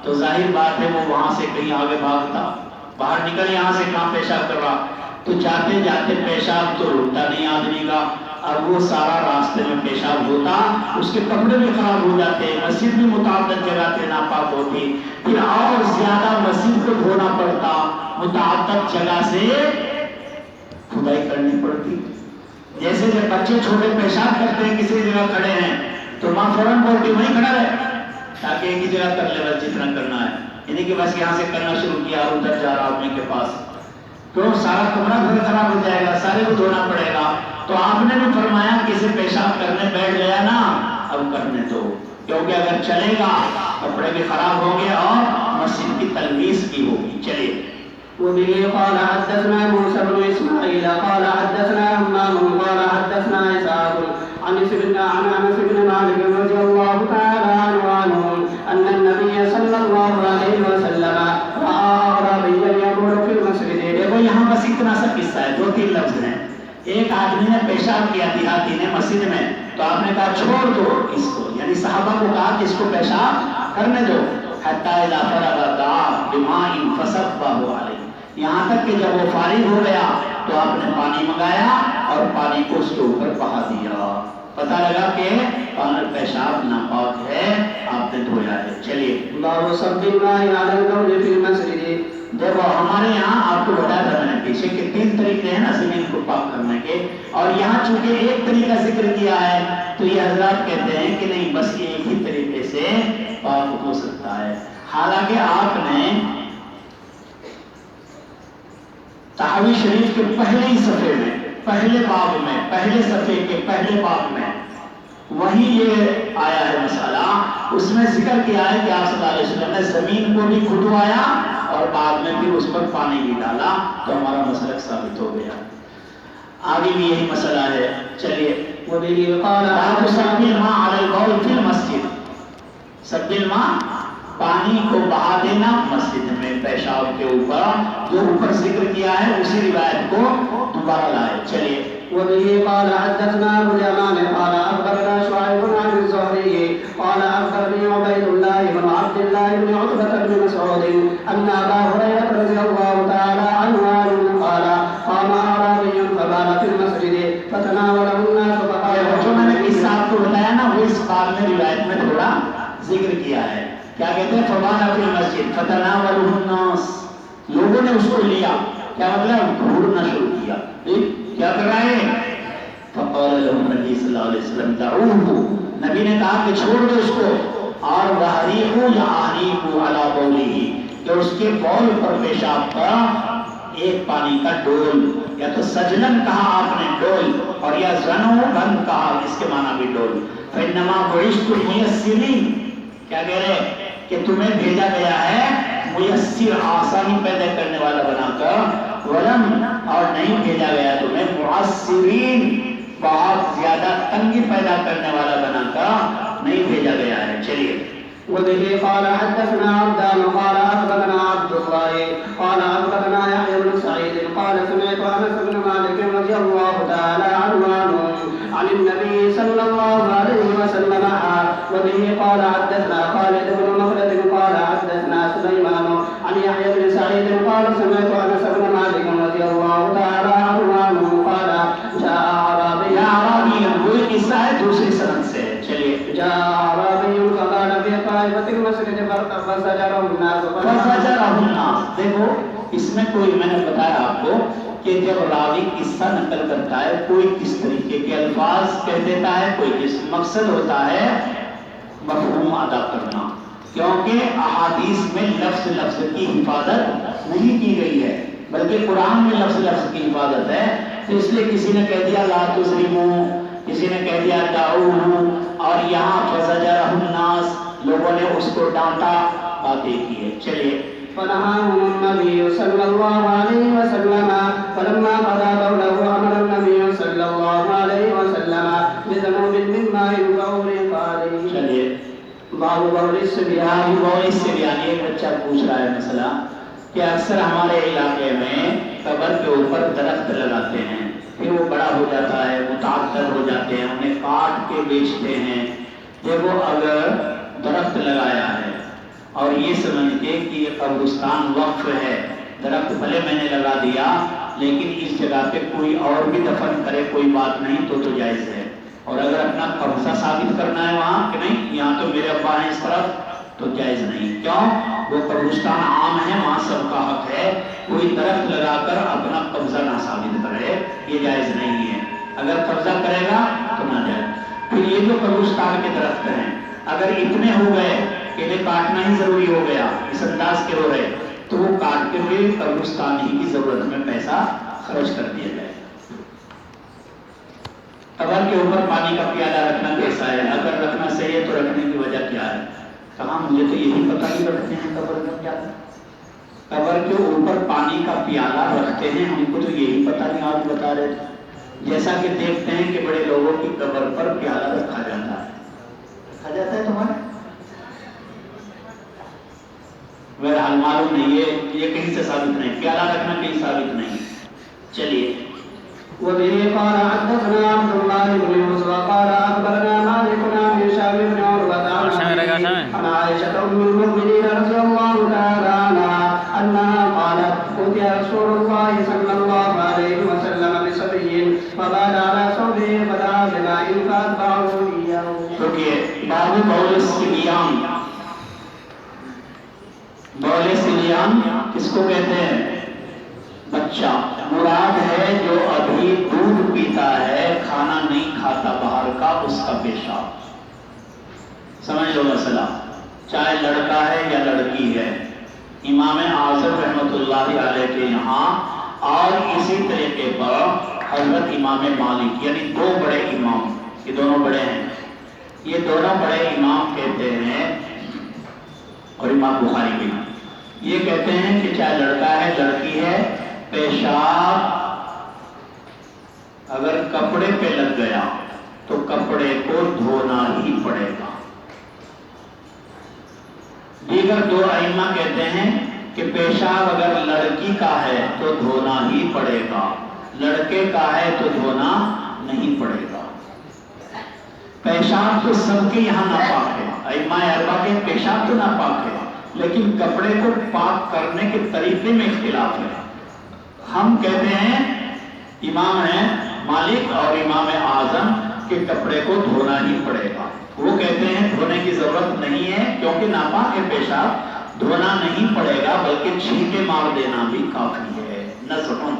تو ظاہر بات ہے وہ وہاں سے کہیں آگے بھاگتا، باہر نکل یہاں سے کہاں پیشاب کر رہا، تو جاتے جاتے پیشاب تو رکتا نہیں آدمی کا، اور وہ سارا راستے میں پیشاب ہوتا، اس کے کپڑے بھی خراب ہو جاتے، مسجد بھی متعدد جگہ سے ناپاک ہوتی، پھر اور زیادہ مسجد کو دھونا پڑتا، متعدد جگہ سے کھدائی کرنی پڑتی۔ جیسے جب بچے چھوٹے پیشاب کرتے ہیں کسی جگہ کھڑے ہیں تو ماں فوراً بولتی وہیں کھڑا رہے تاکہ ایک ہی جگہ کر لے بس جتنا کرنا ہے، یعنی کہ بس یہاں سے کرنا شروع کیا اور ادھر جا رہا آدمی کے پاس، تو سارا کمرہ گھر خراب ہو جائے گا، سارے کو دھونا پڑے گا۔ تو آپ نے بھی فرمایا کسی پیشاب کرنے بیٹھ گیا نا، اب کرنے دو، کیونکہ اگر چلے گا کپڑے بھی خراب ہوں گے اور مسجد کی تلویث بھی ہوگی۔ چلیے۔ وبه قال حدثنا موسى بن اسماعيل قال حدثنا همام قال حدثنا اسحاق عن انس بن مالك رضي الله تعالى عنه ان النبي صلى الله عليه وسلم راى اعرابيا يقول في المسجد۔ دیکھو یہاں بس اتنا سا قصہ ہے، دو تین لفظ ہیں۔ ایک آدمی نے پیشاب کیا دیہاتی نے مسجد میں، تو آپ نے کہا چھوڑ دو اس کو، یعنی صحابہ کو کہا کہ اس کو پیشاب کرنے دو، حتی اذا فرغ دعا بماء فصبه علیہ، یہاں تک کہ جب وہ فارغ ہو گیا تو آپ نے پانی منگایا اور پانی کو اس کے اوپر بہا دیا، پتہ لگا کہ پیشاب ناپاک ہے، آپ نے دھویا ہے۔ چلیے۔ باب صب الماء على البول في المسجد۔ دیکھو ہمارے یہاں آپ کو بتایا تھا میں نے پیچھے کہ تین طریقے ہیں نا زمین کو پاک کرنے کے، اور یہاں چونکہ ایک طریقہ ذکر کیا ہے تو یہ حضرات کہتے ہیں کہ نہیں بس ایک ہی طریقے سے پاک ہو سکتا ہے۔ حالانکہ آپ نے تحوی شریف کے پہلے ہی صفحے میں، پہلے باب میں، پہلے صفحے کے پہلے باب میں وہی یہ آیا ہے مسئلہ، اس میں ذکر کیا ہے کہ آپ صلی اللہ علیہ وسلم نے زمین کو بھی کھدوایا اور بعد میں پھر اس پر پانی بھی ڈالا، تو ہمارا مسئلہ ثابت ہو گیا۔ آگے بھی یہی مسئلہ ہے۔ چلیے۔ وبه قال باب صب الماء علی البول فی المسجد، صب الماء پانی کو بہا دینا مسجد میں پیشاب کے اوپر، جو اوپر ذکر کیا ہے اسی روایت کو دوبارہ لائے۔ چلیے۔ وبه قال حدثنا ابو اليمان قال اخبرنا شعيب عن الزهري قال اخبرني عبيد الله بن عبد الله بن عتبة بن مسعود ان ابا هريرة رضي الله تعالى عنه قال قام اعرابي فبال في المسجد فتناوله الناس فقال، جو میں نے قصہ آپ کو بتایا نا وہ اس باب میں روایت میں تھوڑا ذکر کیا ہے، کیا کہتے ہیں فبال فی المسجد فتناوله الناس، لوگوں نے اس کو لیا، کیا مطلب گھورنا شروع کیا، کیا کر رہے ہیں؟ فقال لهم نبی صلی اللہ علیہ وسلم دعوه، نبی نے کہا کہ چھوڑ دو اس کو، اور وحریقوا یا احریقوا علی بولہ، کہ اس کے بول پر پیشاب کا ایک پانی کا ڈول، یا تو سجلن کہا آپ نے ڈول، اور یا زنو بند کہا، اس کے معنی بھی ڈول۔ فانما بعثت میسرین، کیا کہہ رہے کہ تمہیں بھیجا گیا ہے میسر، آسانی پیدا کرنے والا بنا کر، ولم، اور نہیں بھیجا گیا تمہیں معسرین، بہت زیادہ تنگی پیدا کرنے والا بنا کر نہیں بھیجا گیا ہے. چلیے. وبه قال حدثنا عبدان قال أخبرنا عبد الله قال أخبرنا يحيى بن سعيد قال سمعت أنس بن مالك رضي الله تعالى عنه عن النبي صلى الله عليه وسلم. وبه قال حدثنا خالد بن مخلد قال حدثنا سليمان عن يحيى بن سعيد قال سمعت أنس بن مالك رضي الله تعالى عنه قال جاء أعرابي وہی قصہ ہے دوسری سند سے. چلیے. جاء أعرابي فقال في طائفة المسجد فزجرهم الناس. دیکھو اس میں کوئی، میں نے بتایا آپ کو کہ جب راوی قصہ نقل کرتا ہے کوئی کس طریقے کے الفاظ کہہ دیتا ہے، کوئی کس مقصد ہوتا ہے مفہوم ادا کرنا، کیونکہ احادیث میں لفظ لفظ کی حفاظت نہیں کی گئی ہے بلکہ قرآن میں لفظ لفظ کی حفاظت ہے. تو اس لیے کسی نے کہہ دیا لا تظلموا، کسی نے کہہ دیا دعوہ، اور یہاں فزجرهم الناس، لوگوں نے اس کو ڈانٹا، باتیں کی ہے. چلیے. فنهاهم النبي صلى الله عليه وسلم فلما قضى بوله امر النبي صلى الله عليه وسلم بذنوب مما ينفع عليه. چلیے. باب بول الصبيان. بول الصبيان. ایک بچہ پوچھ رہا ہے مسئلہ کہ اکثر ہمارے علاقے میں قبر کے اوپر درخت لگاتے ہیں، پھر وہ بڑا ہو جاتا ہے، متعطل ہو جاتے ہیں، انہیں کاٹ کے بیچتے ہیں. دیکھو اگر درخت لگایا ہے اور یہ سمجھ کے کہ یہ قبرستان وقف ہے، درخت بھلے میں نے لگا دیا لیکن اس جگہ پہ کوئی اور بھی دفن کرے کوئی بات نہیں تو جائز ہے. اور اگر اپنا قبضہ ثابت کرنا ہے وہاں کہ نہیں یہاں تو میرے ابا ہیں اس طرف تو جائز نہیں. کیوں؟ وہ قبرستان عام ہے، وہاں سب کا حق ہے. کوئی درخت لگا کر اپنا قبضہ نہ ثابت کرے، یہ جائز نہیں ہے. اگر قبضہ کرے گا تو نہ جائے. پھر یہ جو قبرستان کے درخت ہیں اگر اتنے ہو گئے کہ انہیں کاٹنا ہی ضروری ہو گیا، اس انداز کے ہو رہے، تو وہ کاٹ کے بھی قبرستان ہی کی ضرورت میں پیسہ خرچ کر دیا جائے. قبر کے اوپر پانی کا پیالہ رکھنا کیسا ہے؟ اگر رکھنا صحیح ہے تو رکھنے کی وجہ کیا ہے؟ کہاں مجھے تو یہی پتہ نہیں رکھتے ہیں قبر میں کیا ہے. قبر کے اوپر پانی کا پیالہ رکھتے ہیں، ہم کو تو یہی پتہ نہیں، آج بتا رہے تھے. جیسا کہ دیکھتے ہیں کہ بڑے لوگوں کی قبر پر پیالہ رکھا جاتا ہے. رکھا جاتا ہے تمہارے؟ بہرحال معلوم نہیں، یہ کہیں سے ثابت نہیں، پیالہ رکھنا کہیں ثابت نہیں. چلیے. وبه قال حدثنا عبد الله بن يوسف قال اخبرنا مالك عن هشام بن عروة عن عائشة ام المؤمنين رضي الله تعالى عنها انها قالت اتي رسول الله صلى الله عليه وسلم بصبي فبال على ثوبه فدعا بماء فاتبعه اياه. رکیے. باب بول الصبيان. بول الصبيان کس کو کہتے ہیں؟ بچہ. مراد ہے جو ابھی دودھ پیتا ہے، کھانا نہیں کھاتا باہر کا، اس کا پیشاب. سمجھ لو مسئلہ، چاہے لڑکا ہے یا لڑکی ہے. امام اعظم رحمۃ اللہ علیہ کے یہاں اور اسی طریقے پر حضرت امام مالک، یعنی دو بڑے امام، یہ دونوں بڑے ہیں، یہ دونوں بڑے امام کہتے ہیں، اور امام بخاری بھی یہ کہتے ہیں کہ چاہے لڑکا ہے لڑکی ہے، پیشاب اگر کپڑے پہ لگ گیا تو کپڑے کو دھونا ہی پڑے گا. دیگر دو ائمہ کہتے ہیں کہ پیشاب اگر لڑکی کا ہے تو دھونا ہی پڑے گا، لڑکے کا ہے تو دھونا نہیں پڑے گا. پیشاب تو سب کے یہاں ناپاک ہے، ائمہ اربعہ کے پیشاب تو ناپاک ہے، لیکن کپڑے کو پاک کرنے کے طریقے میں اختلاف ہے. ہم کہتے ہیں امام ہیں مالک اور امام اعظم کے کپڑے کو دھونا ہی پڑے گا. وہ کہتے ہیں دھونے کی ضرورت نہیں ہے کیونکہ ناپاک ہے پیشاب، دھونا نہیں پڑے گا بلکہ چھینکے مار دینا بھی کافی ہے. نزحن.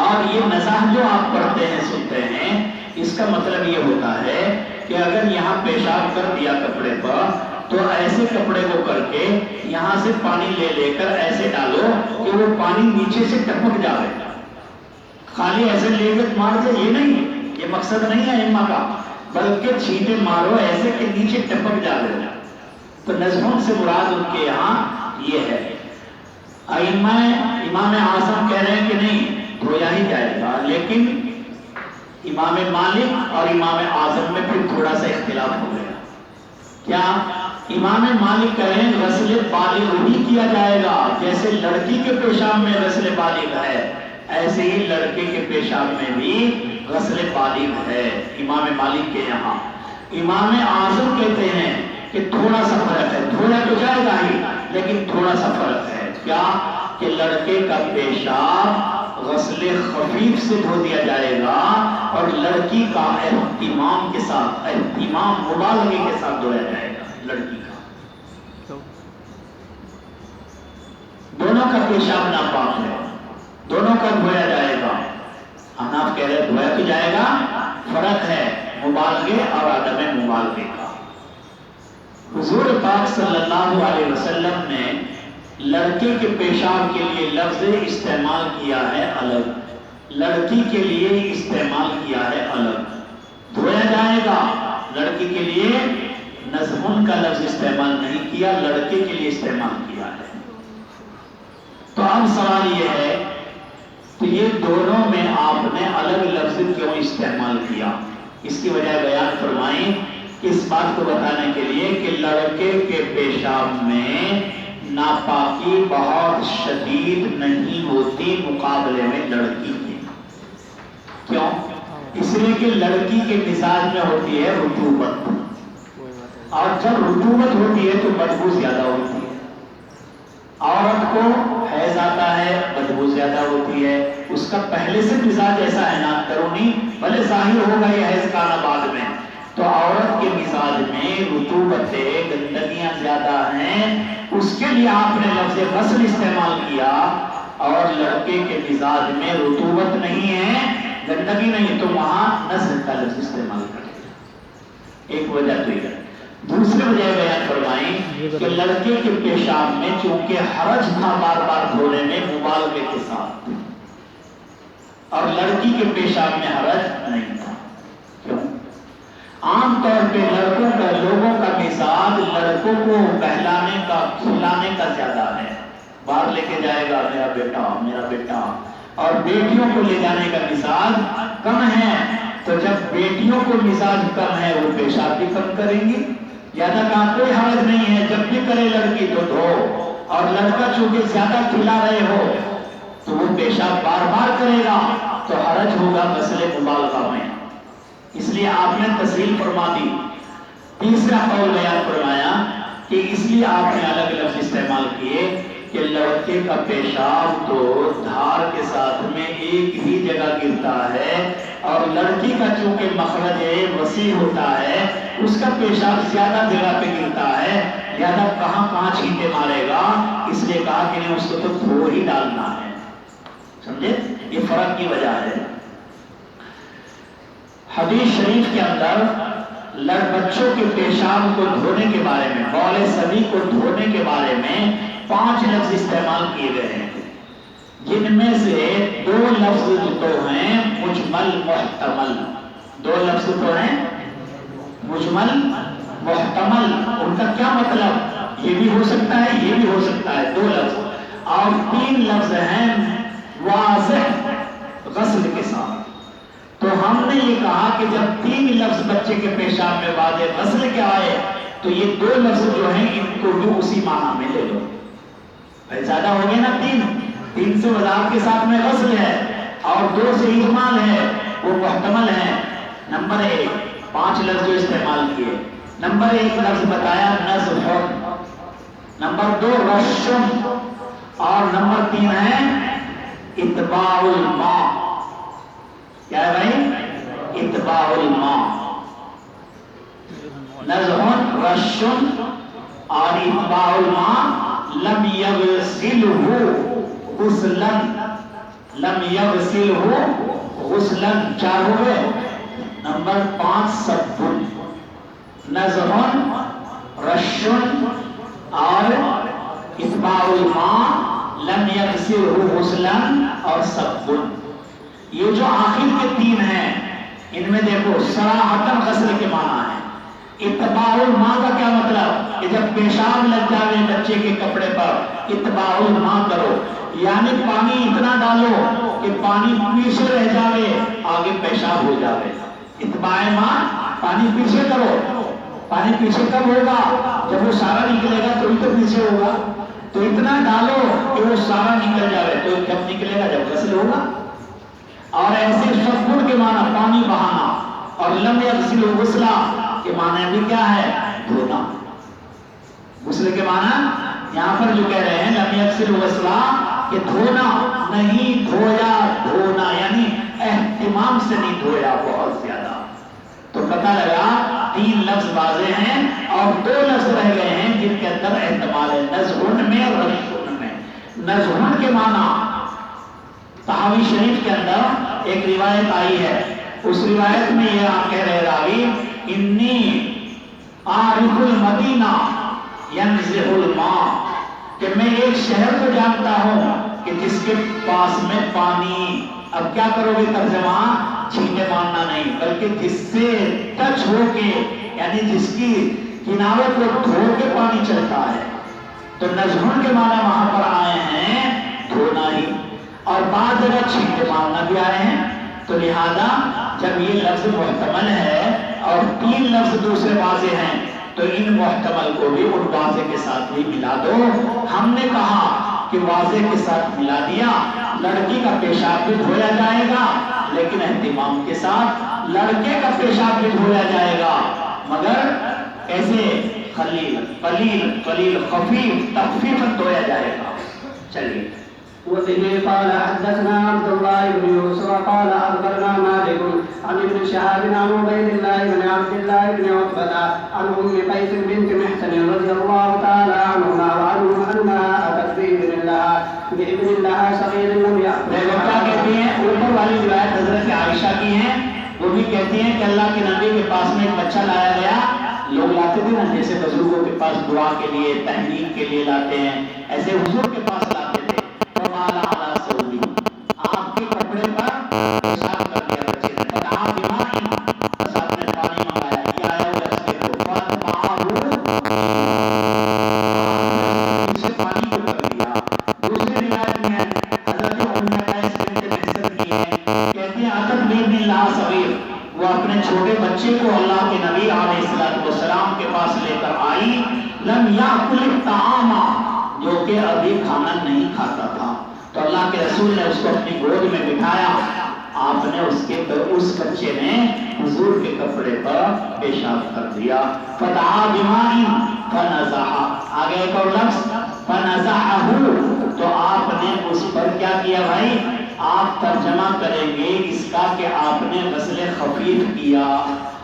اور یہ نزاح جو آپ پڑھتے ہیں سنتے ہیں اس کا مطلب یہ ہوتا ہے کہ اگر یہاں پیشاب کر دیا کپڑے پر تو ایسے کپڑے کو کر کے یہاں سے پانی لے کر ایسے ڈالو کہ وہ پانی نیچے سے ٹپک جائے. خالی ایسے لے کر مار دے یہ نہیں، یہ مقصد نہیں ہے ائمہ کا، بلکہ چھینٹے مارو ایسے کہ نیچے ٹپک جائے. تو نزحون سے مراد ان کے یہاں یہ ہے. ائمہ امام اعظم کہہ رہے ہیں کہ نہیں دھویا ہی جائے گا، لیکن امام مالک اور امام اعظم میں پھر تھوڑا سا اختلاف ہو گیا. کیا؟ امام مالک کہیں غسل بالغ ہی کیا جائے گا، جیسے لڑکی کے پیشاب میں غسل بالغ ہے ایسے ہی لڑکے کے پیشاب میں بھی غسل بالغ ہے امام مالک کے یہاں. امام اعظم کہتے ہیں کہ تھوڑا سا فرق ہے، تھوڑا تو جائے گا ہی لیکن تھوڑا سا فرق ہے. کیا؟ کہ لڑکے کا پیشاب غسل خفیف سے دھو دیا جائے گا اور لڑکی کا اہتمام کے ساتھ، اہتمام مبالغے کے ساتھ دھویا جائے گا. لڑکی کا دونوں کا پیشاب ناپاک ہے، دونوں کا دھویا جائے گا. حناف کہہ رہے دھویا تو جائے گا، فرق ہے مبالغے اور عدم مبالغے کا. حضور پاک صلی اللہ علیہ وسلم نے لڑکے کے پیشاب کے لیے لفظ استعمال کیا ہے الگ، لڑکی کے لیے استعمال کیا ہے الگ. دھویا جائے گا، لڑکی کے لیے نظمن کا لفظ استعمال نہیں کیا، لڑکے کے لیے استعمال کیا ہے. تو اب سوال یہ ہے کہ یہ دونوں میں آپ نے الگ لفظ کیوں استعمال کیا؟ اس کی وجہ بیان فرمائیں کہ اس بات کو بتانے کے لیے کہ لڑکے کے پیشاب میں ناپاکی بہت شدید نہیں ہوتی مقابلے میں لڑکی کے. کیوں؟ اس لیے کہ لڑکی کے مزاج میں ہوتی ہے رطوبت، اور جب رطوبت ہوتی ہے تو بدبو زیادہ ہوتی ہے. عورت کو حیض آتا ہے، بدبو زیادہ ہوتی ہے. اس کا پہلے سے مزاج ایسا ہے نا کرونی، بھلے ظاہر ہوگا یہ حیض کا آنا بعد میں، تو عورت کے مزاج میں رطوبتیں گندگیاں زیادہ ہیں. اس کے لیے آپ نے لفظ غسل استعمال کیا، اور لڑکے کے مزاج میں رطوبت نہیں ہے، گندگی نہیں، تو وہاں نزع کا لفظ استعمال کریں. ایک وجہ تو یہ. دوسری وجہ بیان فرمائیں کہ لڑکے کے پیشاب میں چونکہ حرج تھا بار بار دھونے میں مبالغے کے ساتھ، اور لڑکی کے پیشاب میں حرج نہیں تھا. کیوں؟ عام طور پہ لڑکوں کا، لوگوں کا مزاج لڑکوں کو بہلانے کا، کھلانے کا زیادہ ہے. باہر لے کے جائے گا میرا بیٹا میرا بیٹا، اور بیٹیوں کو لے جانے کا مزاج کم ہے. تو جب بیٹیوں کو مزاج کم ہے وہ پیشاب بھی کم کریں گی. زیادہ کا کوئی حرج نہیں ہے، جب بھی کرے لڑکی تو دھو، اور لڑکا چونکہ زیادہ کھلا رہے ہو تو وہ پیشاب بار بار کرے گا تو حرج ہوگا غسل مبالغہ میں. اس لیے آپ نے تفصیل فرما دی. تیسرا قول بیان فرمایا کہ اس لیے آپ نے الگ لفظ استعمال کیے کہ لڑکے کا پیشاب تو دھار کے ساتھ میں ایک ہی جگہ گرتا ہے، اور لڑکی کا چونکہ مخرج وسیع ہوتا ہے، اس کا پیشاب زیادہ جگہ پہ گرتا ہے، لہذا کہاں کہاں چھینٹے مارے گا. اس لیے کہا کہ نہیں، اس کو تو دھو ہی ڈالنا ہے. سمجھے؟ یہ فرق کی وجہ ہے. حدیث شریف کے اندر بچوں کے پیشاب کو دھونے کے بارے میں، بول صبی کو دھونے کے بارے میں 5 لفظ استعمال کیے گئے ہیں، جن میں سے 2 لفظ تو ہیں مجمل محتمل. 2 لفظ تو ہیں مجمل محتمل. ان کا کیا مطلب؟ یہ بھی ہو سکتا ہے، یہ بھی ہو سکتا ہے. 2 لفظ. اور 3 لفظ ہیں واضح غسل کے ساتھ. تو ہم نے یہ کہا کہ جب 3 لفظ بچے کے پیشاب میں واضح غسل کے آئے تو یہ 2 لفظ جو ہیں ان کو بھی اسی معنی میں لے لو. زیادہ ہو گئے نا 3 سے وضاحت کے ساتھ میں غسل ہے، اور 2 سے اجمال ہے، وہ محتمل ہے. نمبر 1 5 لفظ جو استعمال کیے. نمبر 1 لفظ بتایا نزح، نمبر 2 رشم، اور نمبر 3 ہے اتباع الماء. کیا ہے بھائی؟ اتباع الماء. نزح، رشم اور اتباع الماء. لم یغسلہ غسلا، لم یغسلہ غسلا. 4 ہو گئے. نمبر 5 سبن. نزح، رشن اور اتباع الماء، لم یغسلہ غسلا اور سبن. یہ جو آخر کے 3 ہیں ان میں دیکھو صراحتاً غسل کے معنی ہے. اتباع الماء کا کیا مطلب؟ کہ جب پیشاب لگ جاوے بچے کے کپڑے پر اتباع الماء کرو، یعنی پانی اتنا ڈالو کہ پانی پیچھے رہ جاوے، آگے پیشاب ہو جاوے۔ اتباع ماء، پانی پیچھے کرو۔ پانی پیچھے کب ہوگا؟ جب وہ سارا نکلے گا تو ہی تو پیچھے ہوگا۔ تو اتنا ڈالو کہ وہ سارا نکل جاوے، تو جب نکلے گا جب غسل ہوگا۔ اور ایسے شفر کے معنی پانی بہانا، اور لم یغسل غسلا کے معنی بھی کیا ہے؟ دھونا۔ غسل کے معنی یہاں پر جو کہہ رہے ہیں لم یغسل غسلا کہ دھونا، نہیں دھویا، دھونا یعنی اہتمام سے نہیں دھویا بہت زیادہ۔ تو پتہ لگا 3 لفظ واضح ہیں اور 2 لفظ رہ گئے ہیں جن کے اندر احتمال ہے، نزہن میں اور رشن میں۔ نزہن کے معنی طحاوی شریف کے اندر ایک روایت آئی ہے، اس روایت میں یہ کہہ رہے راوی انی عارف المدینہ ینزح الماء، کہ میں ایک شہر کو جانتا ہوں کہ جس کے پاس میں پانی، اب کیا کرو گے ترجمہ؟ چھینٹے مارنا نہیں، بلکہ جس سے ٹچ ہو کے یعنی جس کی کنارے کو دھو کے پانی چلتا ہے۔ تو نزہن کے معنی وہاں پر آئے ہیں دھونا ہی، اور بعض جگہ چھینٹے مارنا بھی آئے ہیں۔ تو لہذا جب یہ لفظ محتمل ہے اور 3 لفظ دوسرے واضح ہیں تو ان محتمل کو بھی ان واضح کے ساتھ بھی ملا دو۔ ہم نے کہا کہ واضح کے ساتھ ملا دیا، لڑکی کا پیشاب بھی دھویا جائے گا لیکن اہتمام کے ساتھ، لڑکے کا پیشاب بھی دھویا جائے گا مگر ایسے خلیل قلیل قلیل خفیف تخفیفاً دھویا جائے گا۔ چلیے وبه قال حدثنا عبد الله بن يوسف قال أخبرنا مالك عن ابن شهاب عن عبيد الله بن عبد الله بن عتبة عن أم قيس بنت محسن رضي الله تعالى عنهما وعنهم أنها أتت بابن لها صغير لم يأكل۔ کیا کہتی ہیں؟ اوپر والی روایت حضرت عائشہ کی ہے، وہ بھی کہتی ہیں کہ اللہ کے نبی کے پاس میں ایک بچہ لایا گیا۔ لوگ لاتے تھے نا، جیسے بزرگوں کے پاس دعا کے لیے تحنیک کے لیے لاتے ہیں، ایسے حضور کے پاس لاتے تھے۔ آپ کے کپڑے پر پیشاب کر دیا بچے نے، فدعا بماء، بس آپ نے پانی منگایا، یہ آیا ہوا اس کے تو فاتبعہ، پیچھے پانی کو کر دیا۔ دوسری روایت میں حضرت ام قیس بنت محسن کی ہے، کہتی ہیں اتت بابن لہا صغیر، وہ اپنے چھوٹے بچے کو اللہ کے نبی علیہ السلام کے پاس لے کر آئی، لم یاکل الطعام، جو کہ ابھی کھانا نہیں کھاتا تھا۔ تو اللہ کے رسول نے اس کو اپنی گود میں بٹھایا، آپ نے اس بچے نے حضور کے کپڑے پر پیشاب کر دیا۔ فدعا بماء فنزح، آگے ایک اور لفظ فنزحہ، تو آپ نے اس پر کیا کیا بھائی؟ آپ ترجمہ کریں گے اس کا کہ آپ نے غسل خفیف کیا،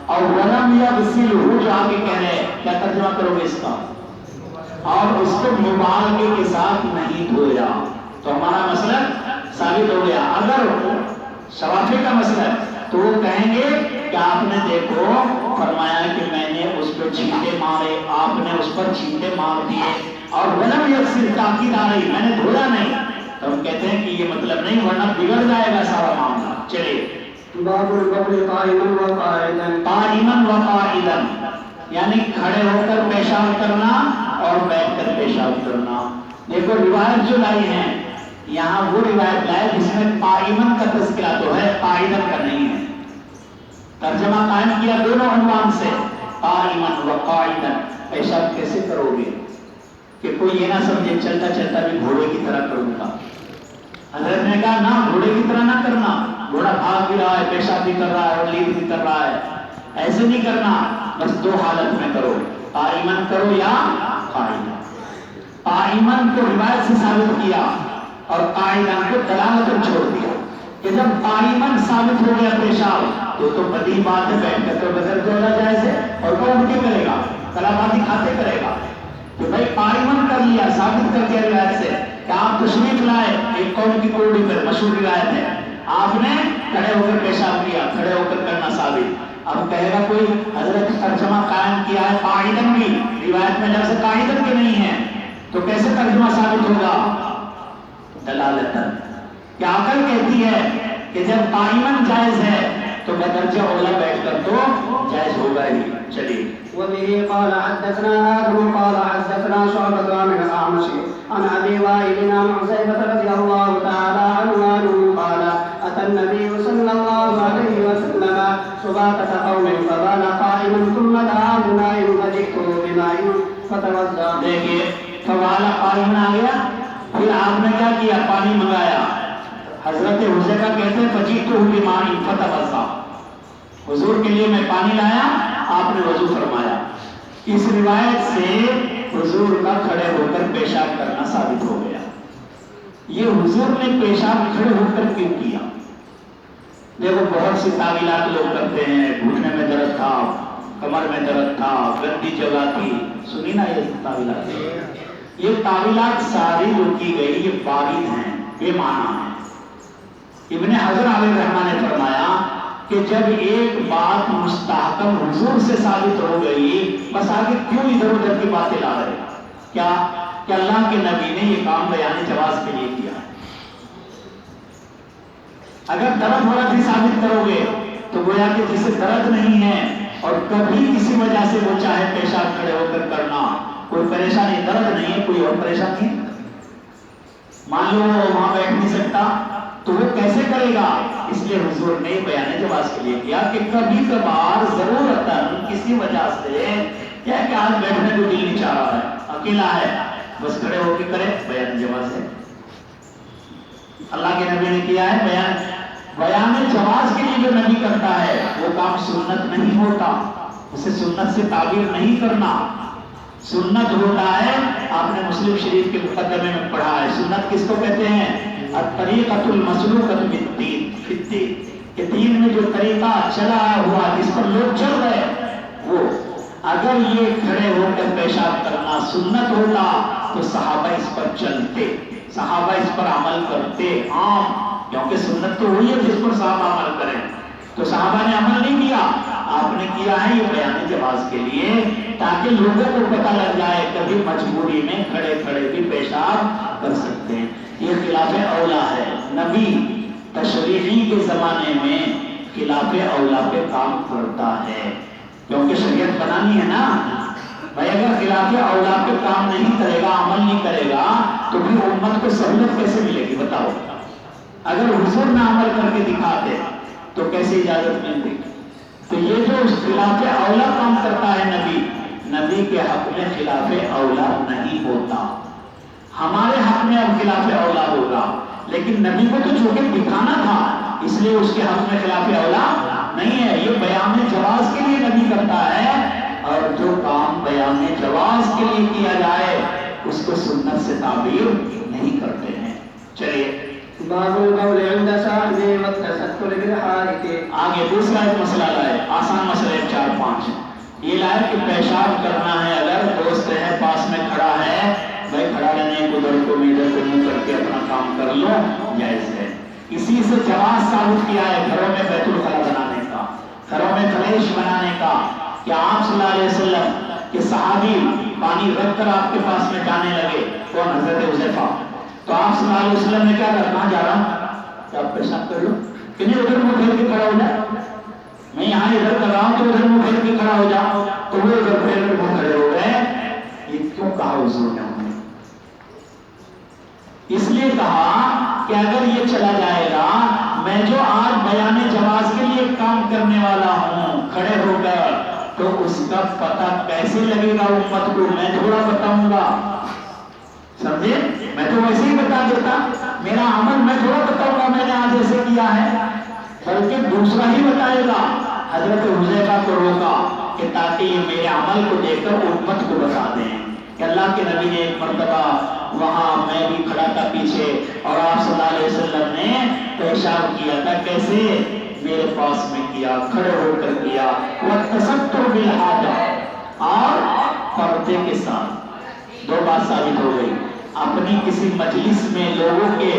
اور ولم یغسلہ، جو آگے کہہ رہے کیا ترجمہ کرو گے اس کا؟ اور اس کو مبالغے کے ساتھ نہیں دھویا۔ تو ہمارا مسلک ثابت ہو گیا۔ اگر شوافی کا مسلک تو وہ کہیں گے کہ آپ نے دیکھو فرمایا کہ میں نے اس پہ چھینٹے مارے، آپ نے اس پر چھینٹے مار دیے، اور ولم یغسل تاکید آ رہی، میں نے دھویا نہیں، تو ہم کہتے ہیں کہ یہ مطلب نہیں، ورنہ بگڑ جائے گا سارا معاملہ۔ چلیے باب البول قائما وقاعدا، قائما وقاعدا یعنی کھڑے ہو کر پیشاب کرنا اور بیٹھ کر پیشاب کرنا۔ دیکھو روایت جو لائی ہیں یہاں وہ روایت لائے جس میں قائمن کا تذکرہ تو ہے، قاعدن کا نہیں ہے۔ ترجمہ قائم کیا دونوں عنوان سے، قائمن و قاعدن، پیشاب کیسے کرو گے کہ کوئی یہ نہ سمجھے چلتا چلتا بھی گھوڑے کی طرح کروں گا۔ حضرت نے کہا نہ، گھوڑے کی طرح نہ کرنا، گھوڑا بھاگ بھی رہا ہے، پیشاب بھی کر رہا ہے اور لید بھی کر رہا ہے، ایسے نہیں کرنا، بس 2 حالت میں کرو، قائمن کرو یا قاعدن۔ قائمن کو روایت سے ثابت کیا اور قاعدن کو دلالتاً چھوڑ دیا کہ جب قائمن ثابت ہو گیا پیشاب تو بدی بات ہے، بیٹھ کر تو بدل دھونا جائز ہے، اور کون کی کرے گا؟ کلاماتی کھاتے کرے گا۔ تو بھائی قائمن کر لیا، ثابت کر دیا روایت سے کہ آپ تشریف لائے، ایک قوم کی کوڑی پر مشہور روایت ہے، آپ نے کھڑے ہو کر پیشاب کیا، کھڑے ہو کر کرنا ثابت۔ اب کہے گا کوئی حضرت ترجمہ قائم کیا ہے قاعدن بھی، روایت میں لفظ قاعدن بھی نہیں ہے، تو کیسے ترجمہ ثابت ہوگا؟ دلالتاً کہ عقل کہتی ہے کہ جب قائمن جائز ہے تو بدرجہ اولا بیٹھ کر تو جائز ہوگا ہی. چلیے. وبه قال حدثنا آدم قال حدثنا شعبة عن الأعمش عن أبي وائل عن حذيفة رضي الله تعالى عنه أنه قال أتى النبي صلى الله عليه وسلم سباطة قوم فبال قائما ثم دعا بماء فجئته بماء فتوضأ. دیکھیے فبال قائما آ گیا، پھر آپ نے کیا کیا؟ پانی منگایا. حضرت حذیفہ کہتے ہیں فجئته بماء فتوضأ، حضور کے لیے میں پانی لایا، آپ نے وضو فرمایا. اس روایت سے حضور کا کھڑے ہو کر پیشاب کرنا ثابت ہو گیا. یہ حضور نے پیشاب کھڑے ہو کر کیوں کیا؟ دیکھو بہت سی تعویلات لوگ کرتے ہیں، گھٹنے میں درد تھا، کمر میں درد تھا، گندی جگہ تھی. سنی نا یہ تعویلات؟ یہ تعویلات ساری جو کی گئی یہ باطل ہیں، یہ معنی ہے. ابن حجر علیہ الرحمہ نے فرمایا کہ جب ایک بات مستحکم حضور سے ثابت ہو گئی، بس آگے کیوں ادھر ادھر کی باتیں لا رہے؟ کیا کہ اللہ کے نبی نے یہ کام بیان جواز کے لیے کیا. اگر درد مرض بھی ثابت کرو گے تو گویا کہ جسے درد نہیں ہے اور کبھی کسی وجہ سے وہ چاہے پیشاب کھڑے ہو کر کرنا، کوئی پریشانی، درد نہیں ہے، کوئی اور پریشانی، مان لو وہاں بیٹھ نہیں سکتا تو وہ کیسے کرے گا؟ اس لیے حضور نے بیان جواز کے لیے کیا کہ کبھی کبھار ضرورتاً کسی وجہ سے کیا کہ آج بیٹھنے کو دل نہیں چاہ رہا ہے، اکیلا ہے، بس کھڑے ہو کے کرے، بیان جواز ہے. اللہ کے نبی نے کیا ہے بیان جواز کے لیے جو نبی کرتا ہے وہ کام سنت نہیں ہوتا، اسے سنت سے تعبیر نہیں کرنا. سنت ہوتا ہے، آپ نے مسلم شریف کے مقدمے میں پڑھا ہے، سنت کس کو کہتے ہیں؟ الطریقۃ المسلوکۃ فی الدین، کہ دین میں جو طریقہ چلا ہوا جس پر لوگ چل رہے وہ. اگر یہ کھڑے ہو کر پیشاب کرنا سنت ہوتا تو صحابہ اس پر چلتے، صحابہ اس پر عمل کرتے عام، کیونکہ سنت تو وہی ہے جس پر صحابہ عمل کریں. تو صحابہ نے عمل نہیں کیا، آپ نے کیا ہے یہ بیان جواز کے لیے تاکہ لوگوں کو پتہ لگ جائے کبھی مجبوری میں کھڑے کھڑے بھی پیشاب کر سکتے ہیں. یہ خلاف اولا ہے. نبی تشریعی کے زمانے میں خلاف اولا پہ کام کرتا ہے کیونکہ شریعت بنانی ہے نا بھائی. اگر خلاف اولا پہ کام نہیں کرے گا، عمل نہیں کرے گا تو پھر امت کو سہولت کیسے ملے گی بتاؤ؟ اگر حضور نہ عمل کر کے دکھاتے تو کیسے اجازت ملتی؟ تو یہ جو خلاف اولا کام کرتا ہے نبی کے حق میں خلاف اولا نہیں ہوتا. ہمارے حق میں اب خلاف اولا ہوگا، لیکن نبی کو تو چونکہ دکھانا تھا اس لیے اس کے حق میں خلاف اولا نہیں ہے. یہ بیان جواز کے لیے نبی کرتا ہے، اور جو کام بیان جواز کے لیے کیا جائے اس کو سنت سے تعبیر نہیں کرتے ہیں. چلیے باب القول عند صاحبه والتستر بالحائط. آگے دوسرا ایک مسئلہ لائے، آسان مسئلہ 4-5 یہ لائے کہ پیشاب کرنا ہے، اگر دوست ہے پاس میں کھڑا ہے، بھائی کھڑا رہنے کو ادھر کو ادھر کو منہ کر کے اپنا کام کر لو، جائز ہے. اسی سے جواز ثابت کیا ہے گھروں میں بیت الخلا بنانے کا، گھروں میں فلیش بنانے کا. کہ آپ صلی اللہ علیہ وسلم کے صحابی پانی رکھ کر آپ کے پاس میں جانے لگے، کون؟ حضرت حذیفہ. تو آپ صلی اللہ علیہ وسلم نے کیا کہا؟ کہاں جا رہا ہوں؟ کہ آپ پیشاب کر لو، کہ نہیں ادھر منہ پھیر کے کھڑا ہو جائے، میں یہاں ادھر کر رہا ہوں تو ادھر منہ پھیر کے کھڑا ہو جا. تو وہ ادھر پھیر کے منہ کھڑے ہو گئے. یہ کیوں کہا حضور نے؟ اس لیے کہا کہ اگر یہ چلا جائے گا، میں جو آج بیان جواز کے لیے کام کرنے والا ہوں کھڑے ہو کر، تو اس کا پتہ کیسے لگے گا امت کو؟ میں تھوڑا بتاؤں گا، سمجھے؟ میں تو ویسے ہی بتا دیتا، میرا عمل میں تھوڑا بتاؤں گا میں نے آج ایسے کیا ہے، بلکہ دوسرا ہی بتائے گا. حضرت حذیفہ کو روکا کہ تاکہ یہ میرے عمل کو دیکھ کر امت کو بتا دیں کہ اللہ کے نبی نے ایک مرتبہ وہاں میں بھی کھڑا تھا پیچھے اور آپ صلی اللہ علیہ وسلم نے پیشاب کیا تھا، کیسے؟ میرے پاس میں کیا، کھڑے ہو کر کیا. وَالتَّسَتُّرُ بِالْحَاجَةِ، اور پردے کے ساتھ. دو بات ثابت ہو گئی، اپنی کسی مجلس میں لوگوں کے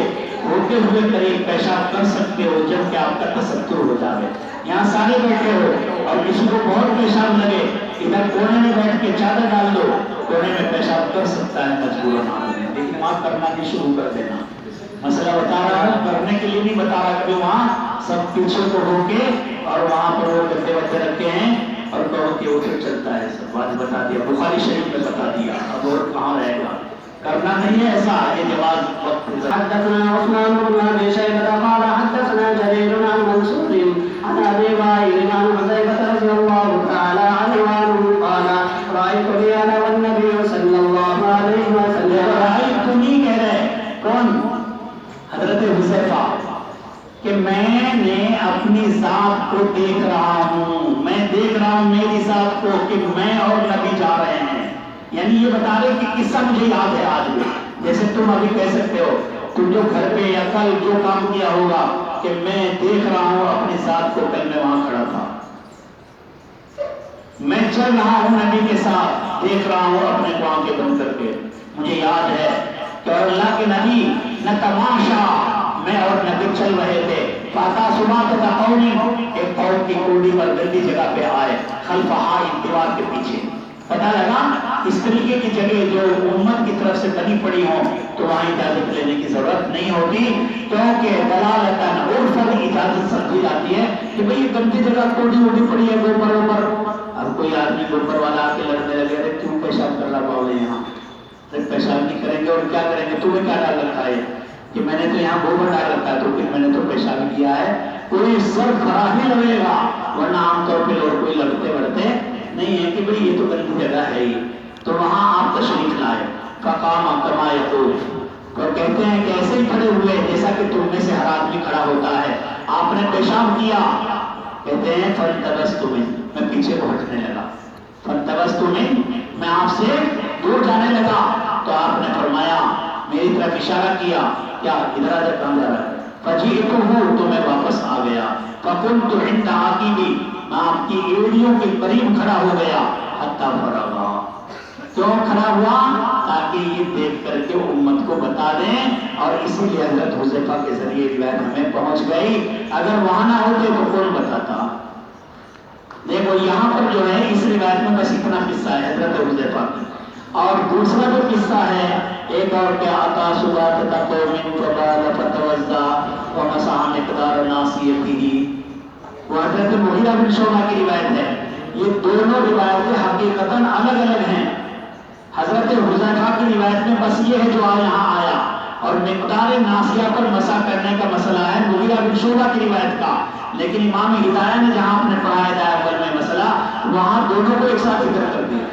ہوتے ہوئے قریب پیشاب کر سکتے ہو جب کہ آپ کا تستر ہو جائے. یہاں سارے بیٹھے ہو اور کسی کو بہت پیشاب لگے، ادھر کونے میں بیٹھ کے چادر ڈال دو، کونے میں پیشاب کر سکتا ہے مجبورن آدمی، لیکن وہاں کرنا بھی شروع کر دینا. مسئلہ بتا رہا ہوں، کرنے کے لیے نہیں بتا رہا کہ وہاں سب پیچھے کو ہو کے اور وہاں پر وہ گدے وغیرہ رکھے ہیں اور کہو کہ وہ پھر چلتا ہے، سب بات بتا دیا، بخاری شریف میں بتا دیا، اب اور کہاں رہے گا، کرنا نہیں ہے ایسا، یہ جواز وقت حدثنا عثمان بن ابي شيبه قال حدثنا جرير عن منصور عن ابي وائل عن حذيفه رضي الله تعالى عنه قال رايت لي انا والنبي صلى الله عليه وسلم. رائے تم ہی کہہ رہے کون؟ حضرت حذیفہ کہ میں نے اپنی ذات کو دیکھ رہا ہوں، میں دیکھ رہا ہوں میری ذات کو کہ میں اور نبی جا رہے ہیں، یعنی یہ بتا رہے کہ قصہ مجھے یاد ہے آج بھی، جیسے تم ابھی کہہ سکتے ہو تم جو گھر پہ یا کل جو کام کیا ہوگا کہ میں دیکھ رہا ہوں اپنی ذات کو، کل میں وہاں کھڑا تھا، میں چل رہا ہوں نبی کے ساتھ، دیکھ رہا ہوں اپنے کو آنکھیں بند کر کے، مجھے یاد ہے کہ اللہ کے نبی نہ تماشا، میں اور نبی چل رہے تھے، فاتا سماعت قوم، ایک قوم کی کوڑی پر گندی جگہ پہ آئے، خلفہا دیوار کے پیچھے، پتہ لگا اس طریقے کی جگہ جو امت کی طرف سے بنی پڑی ہوں تو وہاں اجازت لینے کی ضرورت نہیں ہوتی، کیونکہ دلالتاً عرفاً اجازت سمجھی جاتی ہے کہ بھئی یہ گندی جگہ کوڑی ووڑی پڑی ہے گوبر اوپر، اب کوئی آدمی گوبر والا آ کے لڑنے لگے، ارے کیوں پیشاب کر رہا باؤ یہاں، پیشاب نہیں کریں گے اور کیا کریں گے، تمہیں کیا ڈال رکھا ہے کہ میں نے تو یہاں گوبر ڈال رکھا ہے تو پھر میں نے تو پیشاب کیا ہے، کوئی سر کھڑا ہی لگے گا، ورنہ عام طور پہ لوگ کوئی لڑتے وڑتے نہیں ہے کہ بھئی یہ تو گندی جگہ ہے ہی، تو وہاں آپ تشریف لائے، فقام کما یقول، اور کہتے ہیں کہ ایسے ہی کھڑے ہوئے جیسا کہ تم میں سے ہر آدمی کھڑا ہوتا ہے، آپ نے پیشاب کیا، کہتے ہیں فَانْتَبَسْتُ مِنْ، میں پیچھے کو ہٹنے لگا، فَانْتَبَسْتُ مِنْ، میں آپ سے دور جانے لگا، تو آپ نے فرمایا میری طرف اشارہ کیا، کیا ادھر آ جا، کہاں جا رہا ہے، فَجِئْتُهُ، تو میں واپس آ گیا، فَقُمْتُ عِنْدَ عَقِبِي، میں آپ کی ایڑیوں کے قریب کھڑا ہو گیا، حتیٰ فرغا، کیوں کھڑا ہوا؟ تاکہ یہ دیکھ کر کے امت کو بتا دیں، اور اسی لیے حضرت حذیفہ کے ذریعے روایت ہمیں پہنچ گئی، اگر وہاں نہ ہوتے تو کون بتاتا؟ دیکھو یہاں پر جو ہے اس روایت میں بس اتنا قصہ ہے حضرت حذیفہ کی، اور دوسرا جو قصہ ہے ایک اور کیا، عطا صبح تقوم فبال فتوضا ومسح مقدار ناصیتہ، وہ حضرت مغیرہ بن شعبہ کی روایت ہے، یہ دونوں روایتیں حقیقتاً الگ الگ ہیں، حضرت حذیفہ کی روایت میں بس یہ ہے جو یہاں آیا، اور مقدار ناصیہ پر مسح کرنے کا مسئلہ ہے مغیرہ بن شعبہ کی روایت کا، لیکن امام ہدایہ نے جہاں اپنے پڑھایا جائے اول میں مسئلہ، وہاں دونوں کو ایک ساتھ ذکر کر دیا،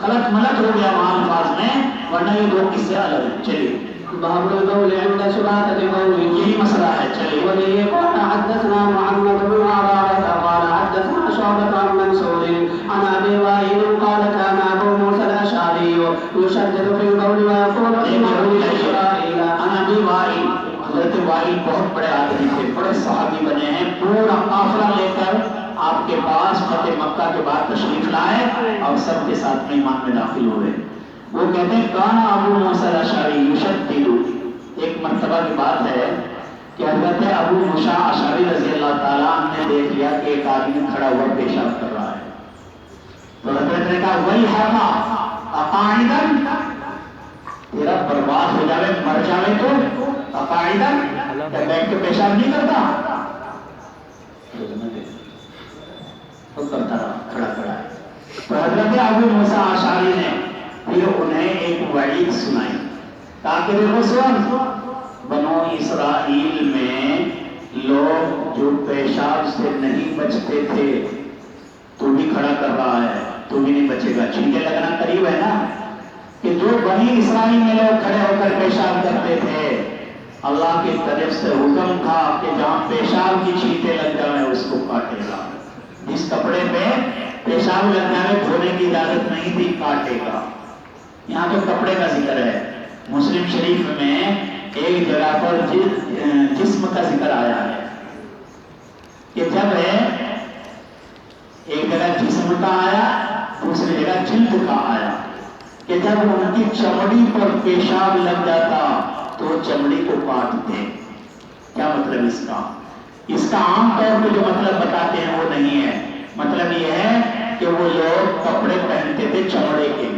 غلط ملت ہو گیا وہاں الفاظ میں، ورنہ یہ دو قصے الگ ہیں۔ چلیے باب القول عند شبهة قوله، یہی مسئلہ ہے، چلیے وبه قال حدثنا محمد بن عرارة قال حدثنا شعبة عن منصور عن ابي وائل قال كان ابو موسى الاشعري يشدد في القول ويقول انه لاسرائيل. عن ابي وائل، حضرت وائل بہت بڑے آدمی تھے، بڑے صحابی بنے ہیں، پورا قافلہ لے کر آپ کے پاس فتح مکہ کے بعد تشریف لائے اور سب کے ساتھ میں ایمان میں داخل ہوئے، وہ کہتے ہیں کان ابو موسیٰ الاشعری یشدد، ایک مرتبہ کی بات ہے کہ حضرت ابو موسیٰ اشعری رضی اللہ تعالیٰ عنہ نے دیکھ لیا کہ ایک آدمی کھڑا ہوا پیشاب کر رہا ہے، تو حضرت نے کہا وہی ہے اقاعدن، تیرا برباد ہو جاوے مر جاوے تو اقاعدن، کیا بیٹھ کے پیشاب نہیں کرتا؟ وہ کرتا رہا، کھڑا کھڑا ہے، تو حضرت ابو موسیٰ اشعری نے پھر انہیں ایک وعید سنائی، تاکہ رسول بنو اسرائیل میں لوگ جو پیشاب سے نہیں بچتے تھے، تو بھی کھڑا کر رہا ہے تو بھی نہیں بچے گا، چھینکے لگنا قریب ہے نا، کہ جو بنی اسرائیل میں لوگ کھڑے ہو کر پیشاب کرتے تھے، اللہ کی طرف سے حکم تھا کہ جہاں پیشاب کی چھینکے لگ جائیں اس کو کاٹے گا، جس کپڑے پہ پیشاب لگ جائے دھونے کی اجازت نہیں تھی، کاٹے گا۔ یہاں تو کپڑے کا ذکر ہے، مسلم شریف میں ایک جگہ پر جسم کا ذکر آیا ہے کہ جب ایک جگہ جسم کا آیا، دوسری جگہ جلد کا آیا، کہ جب ان کی چمڑی پر پیشاب لگ جاتا تو چمڑی کو کاٹتے۔ کیا مطلب اس کا؟ اس کا عام طور پہ جو مطلب بتاتے ہیں وہ نہیں ہے، مطلب یہ ہے کہ وہ لوگ کپڑے پہنتے تھے چمڑے کے،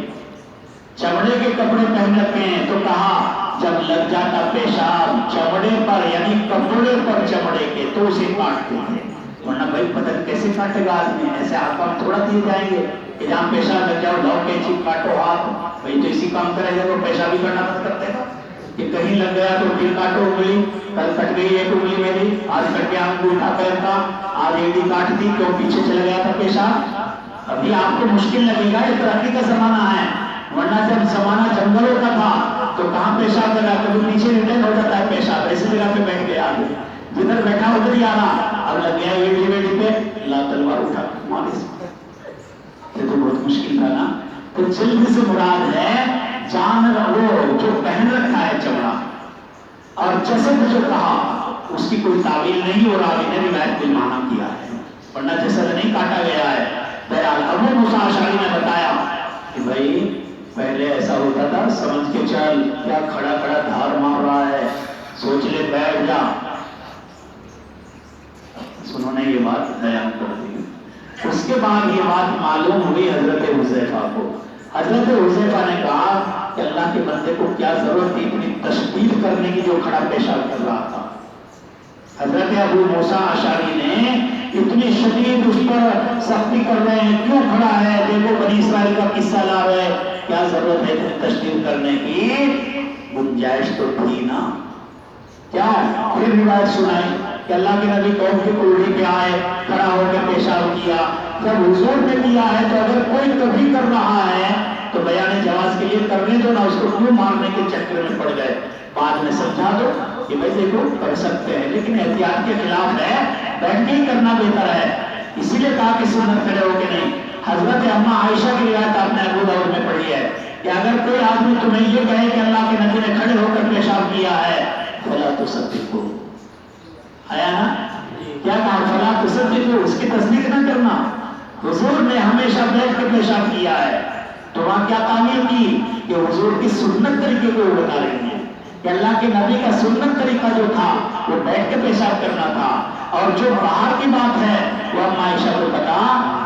چمڑے کے کپڑے پہن رکھے ہیں، تو کہا جب لگ جاتا پیشاب چمڑے پر یعنی کپڑے پر چمڑے کے تو اسے کاٹتے تھے، ورنہ بھائی بدن کیسے کاٹے گا آدمی؟ ایسے ہاتھ کام تھوڑا دیے جائیں گے کہ جہاں پیشاب لگ جاؤ لاؤ کینچی کاٹو ہاتھ، بھائی تو اسی کام کرے گا تو پیشاب بھی کرنا بند کر دے گا کہ کہیں لگ گیا تو پھر کاٹو انگلی، کل کٹ گئی ایک انگلی میری، آج کٹ گیا انگوٹھا پیر کا، آج ایڈی کاٹ دی کیوں پیچھے چلا گیا تھا پیشاب۔ ابھی آپ کو مشکل لگے گا، یہ ترقی کا زمانہ ہے، ورنہ جب زمانہ جنگلوں کا تھا تو کہاں پیشاب لگا، کبھی نیچے ریٹرن ہو جاتا ہے پیشاب، ایسی جگہ پہ بیٹھ گیا آدمی، جدھر بیٹھا ادھر ہی آنا، اب لگ گیا ایڈی ویڈی پہ، لا تلوار اٹھا مالش، یہ تو بہت مشکل تھا نا۔ تو جلد سے مراد ہے جانور وہ جو پہن رکھا ہے چمڑا، اور جسد جو کہا اس کی کوئی تعویل نہیں ہو رہا، نے روایت کو معنی کیا ہے، ورنہ جسد نہیں کاٹا گیا ہے۔ بہرحال ابو موسیٰ اشعری نے بتایا کہ بھائی پہلے ایسا ہوتا تھا، سمجھ کے چل، کیا کھڑا کھڑا دھار مار رہا ہے، سوچ لے بیٹھ جا۔ انہوں نے یہ بات بیان کر دی۔ اس کے بعد یہ بات معلوم ہوئی حضرت حذیفہ کو۔ حضرت حذیفہ نے کہا کہ اللہ کے بندے کو کیا ضرورت تھی اتنی تشدید کرنے کی جو کھڑا پیشاب کر رہا تھا۔ حضرت ابو موسیٰ اشعری نے اتنی شدید اس پر سختی کر رہے ہیں، کیوں کھڑا ہے، دیکھو بنی اسرائیل کا قصہ لا رہے ہیں، کیا ضرورت ہے اتنی تشدید کرنے کی، گنجائش تو تھی نا۔ کیا پھر روایت سنائی کہ اللہ کے نبی قوم کی کوڑی پہ آئے، کھڑا ہو کے پیشاب کیا۔ جب حضور نے کیا ہے تو اگر کوئی کبھی کر رہا ہے تو بیان جواز کے لیے کرنے دو نا، اس کو کیوں مارنے کے چکر میں پڑ گئے؟ بعد میں سمجھا دو کہ بھائی دیکھو کر سکتے ہیں، لیکن احتیاط کے خلاف ہے، بیٹھ کے ہی کرنا بہتر ہے۔ اسی لیے کہا کہ سنت کھڑے ہو کے نہیں۔ حضرت اما عائشہ کی روایت آپ نے ابو داؤد میں پڑھی ہے کہ اگر کوئی آدمی تمہیں یہ کہے کہ اللہ کے نبی نے کھڑے ہو کر پیشاب کیا ہے، فلا تصدقوا، آیا نا؟ کیا کہا؟ فلا تصدقوا، اس کی تصدیق نہ کرنا، حضور نے ہمیشہ بیٹھ کے پیشاب کیا ہے۔ تو وہاں کیا تعمیر کی کہ حضور کی سنت طریقے کو بتا رہی ہیں کہ اللہ کے نبی کا سنت طریقہ جو تھا وہ بیٹھ کے پیشاب کرنا تھا، اور جو باہر کی بات ہے وہ اما عائشہ کو پتا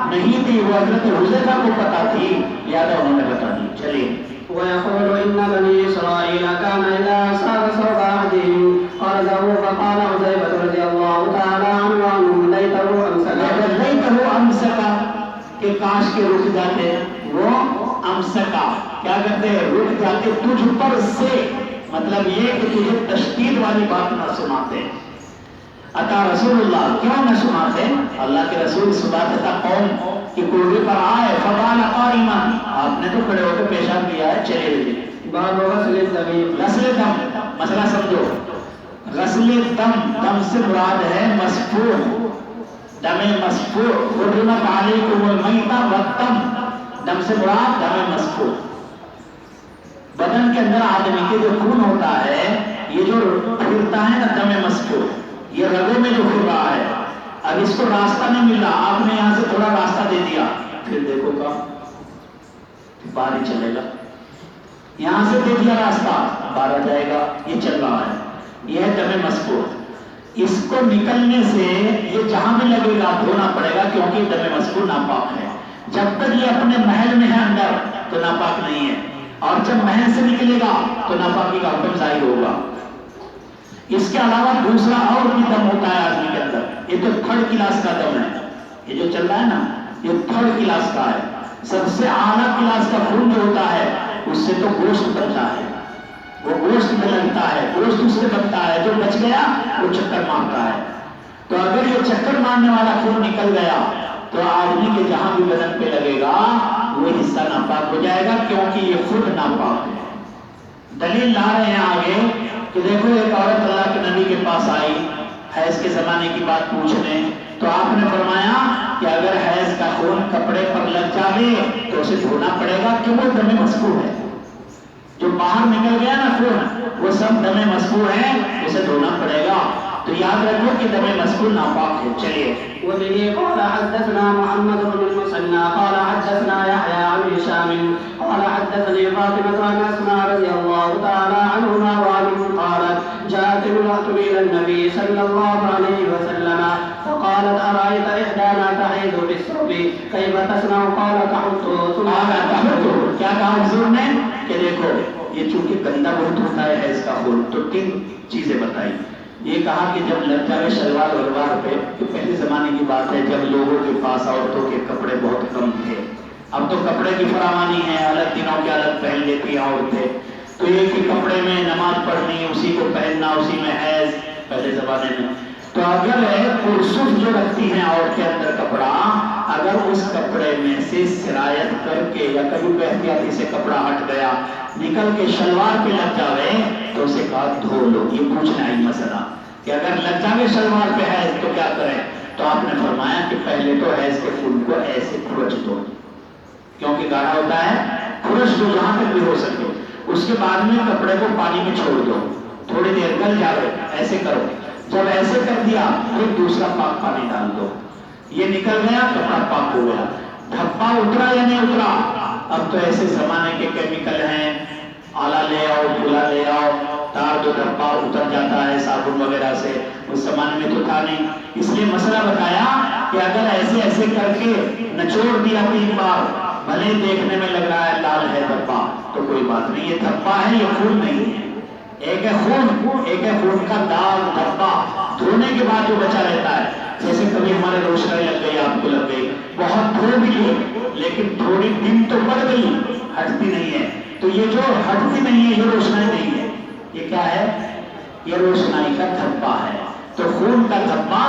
نہیں تھی، وہ حضرت حذیفہ کو پتا تھی، لہٰذا انہوں نے بتا دی۔ چلیے ويقول إن بني إسرائيل كان إذا أصاب ثوب أحدهم قرضه فقال حذيفة رضي الله تعالى عنه لیتہ امسکا، کہ کاش کے رک جاتے، وہ امسکا کیا کرتے ہیں، رک جاتے تجھ پر سے، مطلب یہ کہ تجھے تشدید والی بات نہ سناتے۔ عطا رسول اللہ، کیوں نہ سناتے؟ اللہ کے رسول صبح تھا قوم کی کوڑی پر آئے، فقال قائما، آپ نے تو کھڑے ہو کے پیشاب کیا ہے، چلے جائیے۔ باب غسل الدم، غسل دم، مسئلہ سمجھو، غسل دم، دم سے مراد ہے مسفوح، دم مسفوح، حرمت علیکم المیتہ والدم، دم سے مراد دم مسفوح۔ بدن کے اندر آدمی کے جو خون ہوتا ہے، یہ جو پھرتا ہے نا دم مسفوح، یہ رگوں میں جو پھر رہا ہے، اب اس کو راستہ نہیں مل رہا، آپ نے یہاں سے تھوڑا راستہ دے دیا، پھر دیکھو گا باہر ہی چلے گا، یہاں سے دے دیا راستہ، باہر جائے گا، یہ چل رہا ہے، یہ ہے دم مسفوح۔ اس کو نکلنے سے یہ جہاں بھی لگے گا دھونا پڑے گا، کیونکہ دم مسفوح ناپاک ہے۔ جب تک یہ اپنے محل میں ہے اندر تو ناپاک نہیں ہے، اور جب محل سے نکلے گا تو ناپاکی کا حکم ظاہر ہوگا۔ اس کے علاوہ دوسرا اور بھی دم ہوتا ہے آدمی کے اندر، یہ تو تھرڈ کلاس کا دم ہے، یہ جو چل رہا ہے نا یہ تھرڈ کلاس کا ہے۔ سب سے اعلیٰ کلاس کا خون جو ہوتا ہے اس سے تو گوشت بنتا ہے، وہ گوشت میں لگتا ہے، گوشت اس سے بنتا ہے، جو بچ گیا وہ چکر مارتا ہے۔ تو اگر یہ چکر مارنے والا خون نکل گیا تو آدمی کے جہاں بھی بدن پہ لگے گا وہ حصہ ناپاک ہو جائے گا، کیونکہ یہ خود ناپاک ہے۔ دلیل لا رہے ہیں آگے کہ دیکھو ایک عورت اللہ کے نبی کے پاس آئی حیض کے زمانے کی بات پوچھنے، تو آپ نے فرمایا کہ اگر حیض کا خون کپڑے پر لگ جائے تو اسے دھونا پڑے گا، کہ وہ دم مسفوح ہے، جو باہر نکل گیا نا خون وہ سب دم مسفوح ہے، اسے دھونا پڑے گا۔ تو یاد رکھو کہ دم مسفوح ناپاک ہے۔ چلیے وبه قال حدثنا محمد بن المثنى قال حدثنا يحيى عن هشام قال حدثني فاطمة عن أسماء رضي الله تعالى عنهما وعنهم قالت جاءت امرأة إلى النبي صلى الله عليه وسلم فقالت أرأيت إحدانا تحيض في الثوب كيف تصنع؟ قال تحطه ثم تحطه، کیا کہا حضور نے کہ دیکھو یہ چونکہ گندا بہت ہوتا ہے حیض کا خون، تو تین چیزیں بتائی، یہ کہا کہ جب لگ جائے شلوار ولوار پہ، تو پہلے زمانے کی بات ہے جب لوگوں کے پاس عورتوں کے کپڑے بہت کم تھے. اب تو کپڑے کی فراوانی ہے، الگ دنوں کے الگ پہن لیتی ہیں عورتیں. تو ایک ہی کپڑے میں نماز پڑھنی، اسی کو پہننا، اسی میں حیض پہلے زمانے میں. تو اگر پرسف جو رکھتی ہیں عورت کے اندر کپڑا، اگر اس کپڑے میں سے سرایت کر کے یا کبھی بے احتیاطی سے کپڑا ہٹ گیا نکل کے شلوار پہ لگ جاوے تو اسے کہا دھو لو. یہ پوچھنا ہی مسئلہ کہ اگر لگ جاوے شلوار پہ حیض تو کیا کریں؟ تو آپ نے فرمایا کہ پہلے تو حیض کے خون کو ایسے کھرچ دو، کیونکہ گاڑھا ہوتا ہے، کھرچ دو جہاں تک بھی ہو سکے. اس کے بعد میں کپڑے کو پانی میں چھوڑ دو، تھوڑی دیر گل جاوے، ایسے کرو. جب ایسے کر دیا پھر دوسرا پاک پانی ڈال دو. یہ نکل گیا، کپڑا پاک ہو گیا. دھبا اترا یا نہیں اترا؟ اب تو ایسے زمانے کے کیمیکل ہیں، آلہ لے آؤ، پھولا لے آؤ، تار دو، دھبا اتر جاتا ہے صابن وغیرہ سے. اس زمانے میں تو تھا نہیں، اس لیے مسئلہ بتایا کہ اگر ایسے ایسے کر کے نچوڑ دیا 3 بار، بھلے دیکھنے میں لگ رہا ہے لال ہے دھبا، تو کوئی بات نہیں. یہ دھبا ہے، یہ خون نہیں ہے. ایک ہے خون، ایک ہے خون کا داغ دھبا. دھونے کے بعد جو بچا رہتا ہے، جیسے کبھی ہمارے روشنائی لگ گئی، آپ کو لگ گئی، بہت دھو بھی لی لیکن تھوڑی دن تو پڑ گئی، ہٹتی نہیں ہے. تو یہ جو ہٹتی نہیں ہے یہ روشنائی نہیں ہے، یہ کیا ہے؟ یہ روشنائی کا دھبا ہے. تو خون کا دھبا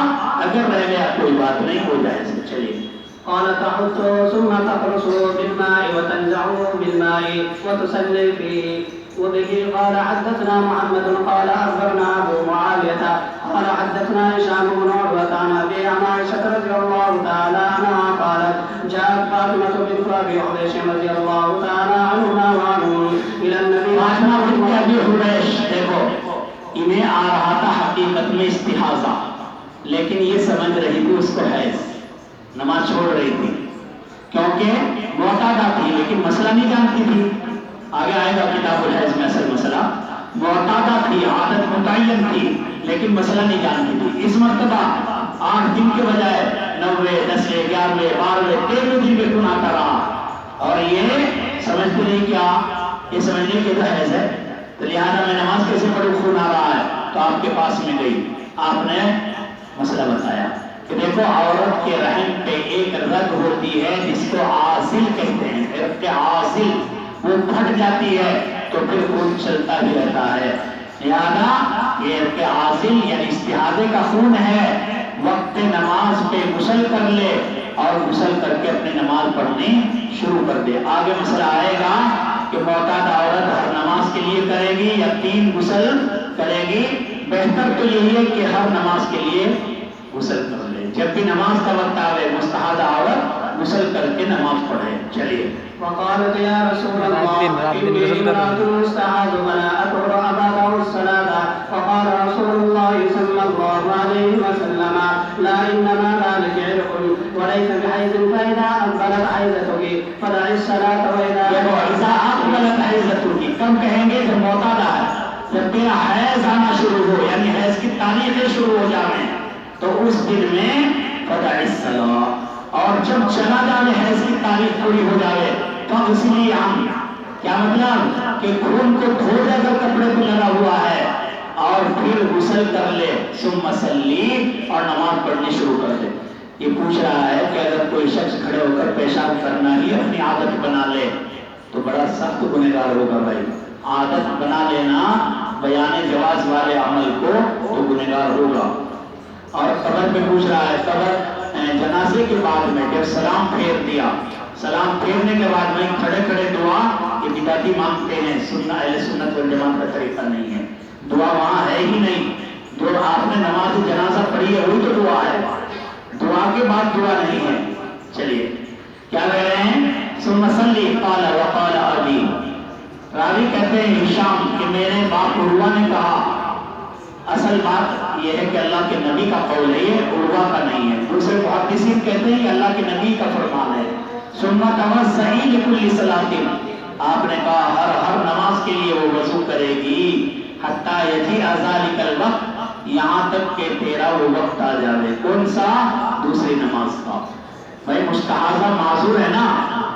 اگر رہ گیا کوئی بات نہیں، ہو جائے سے. چلیے. قال تحط ثم تقرص بالماء وتنزعه بالماء وتصلي فيه. وبه قال حدثنا محمد قال أخبرنا أبو معاوية قال حدثنا هشام بن عروة عن أبي عن عائشة رضي الله تعالى عنها قالت جاءت فاطمة بنت أبي حبيش رضي الله تعالى عنهما وعنهم إلى النبي. فاطمہ بنت ابی حبیش، دیکھو انہیں آ رہا تھا حقیقت میں استحاضہ، لیکن یہ سمجھ رہی تھی اس کو حیض، نماز چھوڑ رہی تھی کیونکہ معتادہ تھی لیکن مسئلہ نہیں جانتی تھی. آگے آئے گا کتاب الحیض میں اصل مسئلہ. معتادہ تھی، عادت متعین تھی لیکن مسئلہ نہیں جانتی تھی. اس مرتبہ 8 دن کے بجائے 9ویں 10ویں 11ویں 12ویں 13ویں دن پہ خون آتا رہا اور یہ سمجھتے نہیں کیا، یہ سمجھنے کے حیض ہے، تو لہٰذا میں نماز کیسے پڑھوں، خون آ رہا ہے. تو آپ کے پاس میں گئی، آپ نے مسئلہ بتایا کہ دیکھو عورت کے رحم پہ ایک رگ ہوتی ہے جس کو عاصل کہتے ہیں، رگ عاصل، وہ پھٹ جاتی ہے تو پھر خون چلتا بھی رہتا ہے. لہذا یہ رگ عاصل یعنی استحاضے کا خون ہے. وقت نماز پہ غسل کر لے اور غسل کر کے اپنی نماز پڑھنی شروع کر دے. آگے مسئلہ آئے گا کہ معتاد عورت ہر نماز کے لیے کرے گی یا 3 غسل کرے گی. بہتر تو یہی ہے کہ ہر نماز کے لیے غسل کر لے. جب بھی نماز کا وقت آئے مستحاضہ عورت غسل کر کے نماز پڑھے. چلیے. وقالت يا رسول الله إني امرأة مستحاض فلا أطهر أبدا الصلاة. فقال رسول الله صلى الله عليه وسلم لا إنما ذلك عرق وليس بحيض فإذا أقبلت حيضتك فدعي الصلاة وإذا أقبلت حيضتك. کم کہیں گے جب معتادہ ہے، جب تیرا حیض آنا شروع ہو یعنی حیض کی تاریخیں شروع ہو جائیں تو اس دن میں فدعی الصلاة، اور جب چلا جائے حیض کی تاریخ پوری ہو جائے تو اس لیے ہم کیا مطلب کہ خون کو دھو دے کر کپڑے پہ لگا ہوا ہے اور پھر غسل کر لے، ثم صلی، اور نماز پڑھنی شروع کر دے. یہ پوچھ رہا ہے کہ اگر کوئی شخص کھڑے ہو کر پیشاب کرنا ہی اپنی عادت بنا لے تو بڑا سخت گنہگار ہوگا. بھائی عادت بنا لینا بیان جواز والے عمل کو تو گنہگار ہوگا. اور قبر پہ پوچھ رہا ہے، قبر جنازے کے بعد میں جب سلام پھیر دیا، سلام پھیرنے کے بعد میں کھڑے کھڑے دعا یہ بدعتی مانگتے ہیں، اہل سنت والجماعت کا طریقہ نہیں ہے. دعا وہاں ہے ہی نہیں. جو آپ نے نماز جنازہ پڑھی ہے وہی تو دعا ہے، دعا کے بعد دعا نہیں ہے. چلیے کیا کہہ رہے ہیں؟ ثم صلی قال وقال ابی. راوی کہتے ہیں ہشام کہ میرے باپ عروہ نے کہا. اصل بات یہ ہے کہ اللہ کے نبی کا قول ہے، یہ عروہ کا نہیں ہے. دوسرے محدثین کہتے ہیں کہ اللہ کے نبی کا فرمان ہے. ثم توضئی لکل صلاۃ. آپ نے کہا ہر نماز کے لیے وہ وضو کرے گی حتی یجیء ذلک الوقت، یہاں تک کہ تیرا وہ وقت آ جائے. کون سا؟ دوسری نماز کا. بھائی مستحاضہ معذور ہے نا،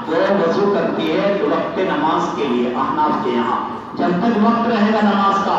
وہ وضو کرتی ہے وقت نماز کے لیے احناف کے یہاں. جب تک وقت رہے گا نماز کا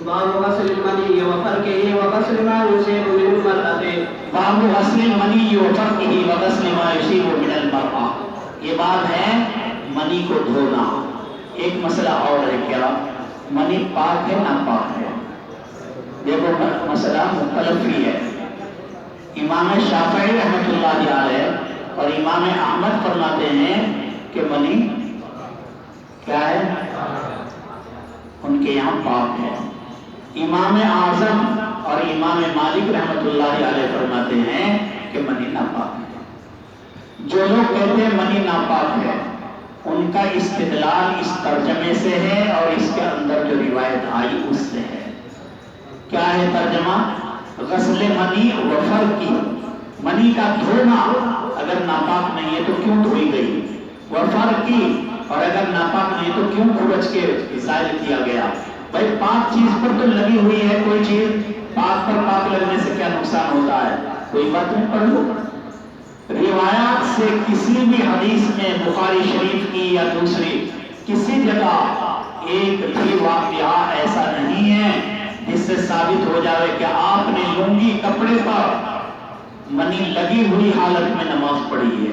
باب غسل المني وفركه وغسل ما يصيب من المرأة باب غسل المنی وفرقه وغسل ما يصيب من المرأة، یہ باب ہے منی کو دھونا۔ ایک مسئلہ اور ہے، کیا منی پاک ہے ناپاک ہے؟ دیکھو مسئلہ مختلف ہی ہے۔ امام شافعی رحمۃ اللہ علیہ اور امام احمد فرماتے ہیں کہ منی کیا ہے؟ ان کے یہاں پاک ہے۔ امام اعظم اور امام مالک رحمۃ اللہ علیہ فرماتے ہیں کہ منی ناپاک ہے۔ جو لوگ کہتے ہیں منی ناپاک ہے، ان کا استدلال اس ترجمے سے ہے اور اس کے اندر جو روایت آئی اس سے ہے۔ کیا ہے ترجمہ؟ غسل منی وفرقی، منی کا دھونا اگر ناپاک نہیں ہے تو کیوں دھوئی گئی؟ وفرقی، اور اگر ناپاک نہیں تو کیوں کھرچ کے ظاہر کیا گیا؟ بھائی پاک چیز پر تو لگی ہوئی ہے کوئی چیز، پاک پر پاک لگنے سے کیا نقصان ہوتا ہے؟ کوئی بات نہیں، پڑھ لو۔ روایات سے کسی بھی حدیث میں بخاری شریف کی یا دوسری کسی جگہ ایک بھی واقعہ ایسا نہیں ہے جس سے ثابت ہو جائے کہ آپ نے لنگی کپڑے پر منی لگی ہوئی حالت میں نماز پڑھی ہے۔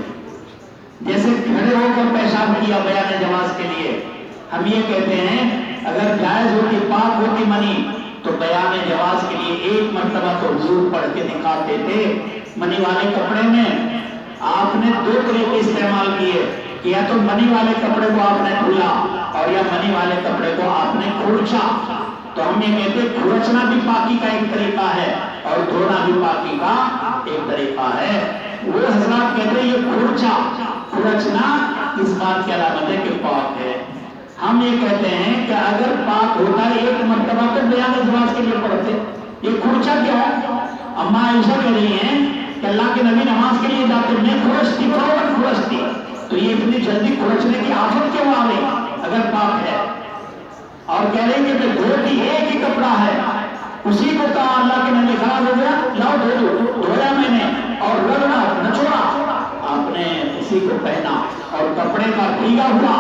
جیسے کھڑے ہو کر پیشاب کیا بیان جواز کے لیے، ہم یہ کہتے ہیں اگر جائز ہوتی پاک ہوتی منی تو بیان جواز کے لیے ایک مرتبہ تو حضور پڑھ کے دکھاتے تھے۔ منی والے کپڑے میں آپ نے دو طریقے استعمال کیے، یا تو منی والے کپڑے کو آپ نے دھویا اور یا منی والے کپڑے کو آپ نے کھرچا۔ تو ہم یہ کہتے ہیں کھرچنا بھی پاکی کا ایک طریقہ ہے اور دھونا بھی پاکی کا ایک طریقہ ہے۔ وہ حضرات کہتے ہیں یہ کھرچنا اس بات کی علامت ہے کہ پاک ہے۔ ہم یہ کہتے ہیں کہ اگر پاک ہوتا ہے ایک مرتبہ تو بیان جواز کے لیے پڑھتے، یہ کھرچا کیا ہے؟ اما عائشہ کہہ رہی ہیں کہ اللہ کے نبی نماز کے لیے جاتے میں کھرچتی فوراً کھرچتی، تو یہ اتنی جلدی کھرچنے کی آفت کیوں آ گئی اگر پاک ہے؟ اور کہہ رہے ہیں کہ دھوتی ایک ہی کپڑا ہے، اسی کو کہا اللہ کے نبی خراب ہو گیا لاؤ دھو دو، دھویا میں نے اور رگڑا نچوڑا، آپ نے اسی کو پہنا اور کپڑے کا بھیگا ہوا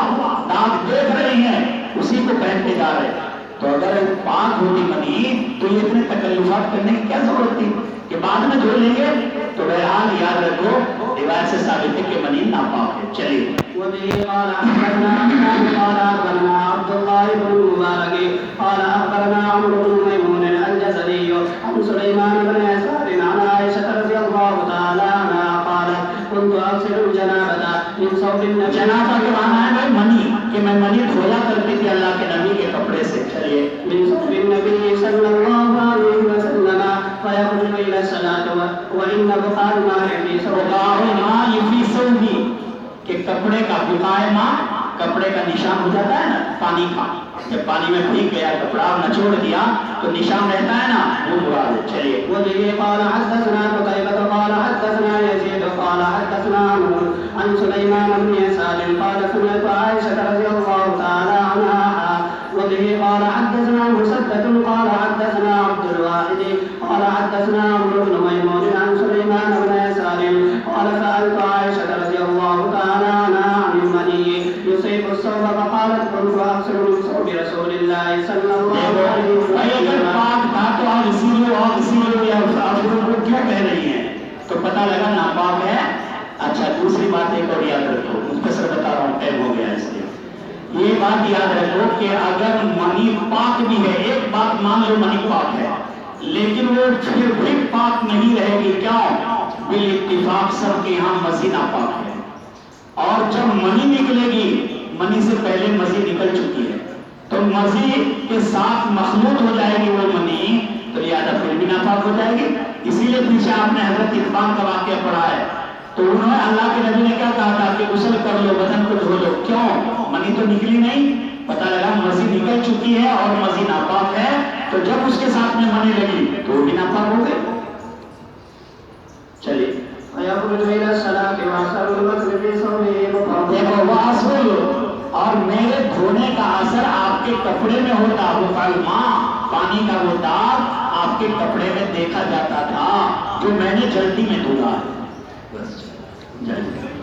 داغ دیکھ رہے ہیں اسی کو پہن کے جا رہے۔ تو اگر پاک ہوتی منی تو یہ اتنے تکلفات کرنے کی کیا ضرورت تھی کہ بعد میں دھو لیں گے؟ تو بہرحال یاد رکھو روایت سے ثابت ہے کہ منی ناپاک ہے۔ چلیے وبه قال أخبرنا قال أخبرنا عبد الله بن المبارك قال أخبرنا عمرو بن ميمون الجزري عن سليمان بن يسار عن عائشة رضي الله تعالى عنها قالت كنت أغسل الجنابة من ثوب النبي۔ جنابہ کے معنی ہے بھائی منی، کہ میں منی دھویا کرتی تھی اللہ کے نبی کے کپڑے سے۔ چلیے من ثوب النبي صلى الله عليه وسلم فيخرج إلى الصلاة وإن بقاء الماء في ثوبه کہ کپڑے کا بقائے ماں، کپڑے کا نشان ہو جاتا ہے نا پانی کا، جب پانی میں بھیگ گیا کپڑا اور نچوڑ دیا تو نشان رہتا ہے نا، وہ مراد ہے۔ چلیے وبه قال حدثنا قتيبة قال حدثنا يزيد قال حدثنا عمرو عن سليمان بن يسار قال سمعت عائشة رضي الله تعالى عنها وبه قال حدثنا مسدد قال حدثنا عبد الواحد قال حدثنا عمرو بن ميمون عن سليمان بن يسار قال سألت عائشة رضي الله تعالى عنها عن المني يصيب الثوب فقالت كنت أغسل من ثوب رسول الله صلى الله عليه وسلم۔ پاک تھا تو آپ اسی لیے آپ کیوں کہہ رہی ہیں؟ تو پتہ لگا ناپاک ہے۔ اچھا دوسری بات ایک اور یاد رکھو، مختصر بتا رہا ہوں ٹائم ہو گیا اس لیے۔ یہ بات یاد رکھو کہ اگر منی پاک بھی ہے، ایک بات مان لو منی پاک ہے لیکن وہ پھر بھی پاک نہیں رہے گی، کیوں؟ بالاتفاق سب کے یہاں مزی ناپاک ہے، اور جب منی نکلے گی منی سے پہلے مزی نکل چکی ہے تو مزی کے ساتھ مخلوط ہو جائے گی وہ منی، تو لہٰذا پھر بھی ناپاک ہو جائے گی۔ اسی لیے پیچھے آپ نے حضرت عرفان کا واقعہ پڑھا ہے، تو انہوں نے اللہ کے نبی نے کیا کہا تھا کہ غسل کر لو، بدن کو دھو لو، کیوں؟ منی تو نکلی نہیں، پتہ لگا مزی نکل چکی ہے اور مزی ناپاک ہے، تو جب اس کے ساتھ میں منی لگی تو وہ بھی ناپاک ہو گئی۔ چلیے دیکھو واصل اور میرے دھونے کا اثر آپ کے کپڑے میں ہوتا، وہ ماں پانی کا وہ داغ آپ کے کپڑے میں دیکھا جاتا تھا جو میں نے جلدی میں دھویا ہے، بس جلدی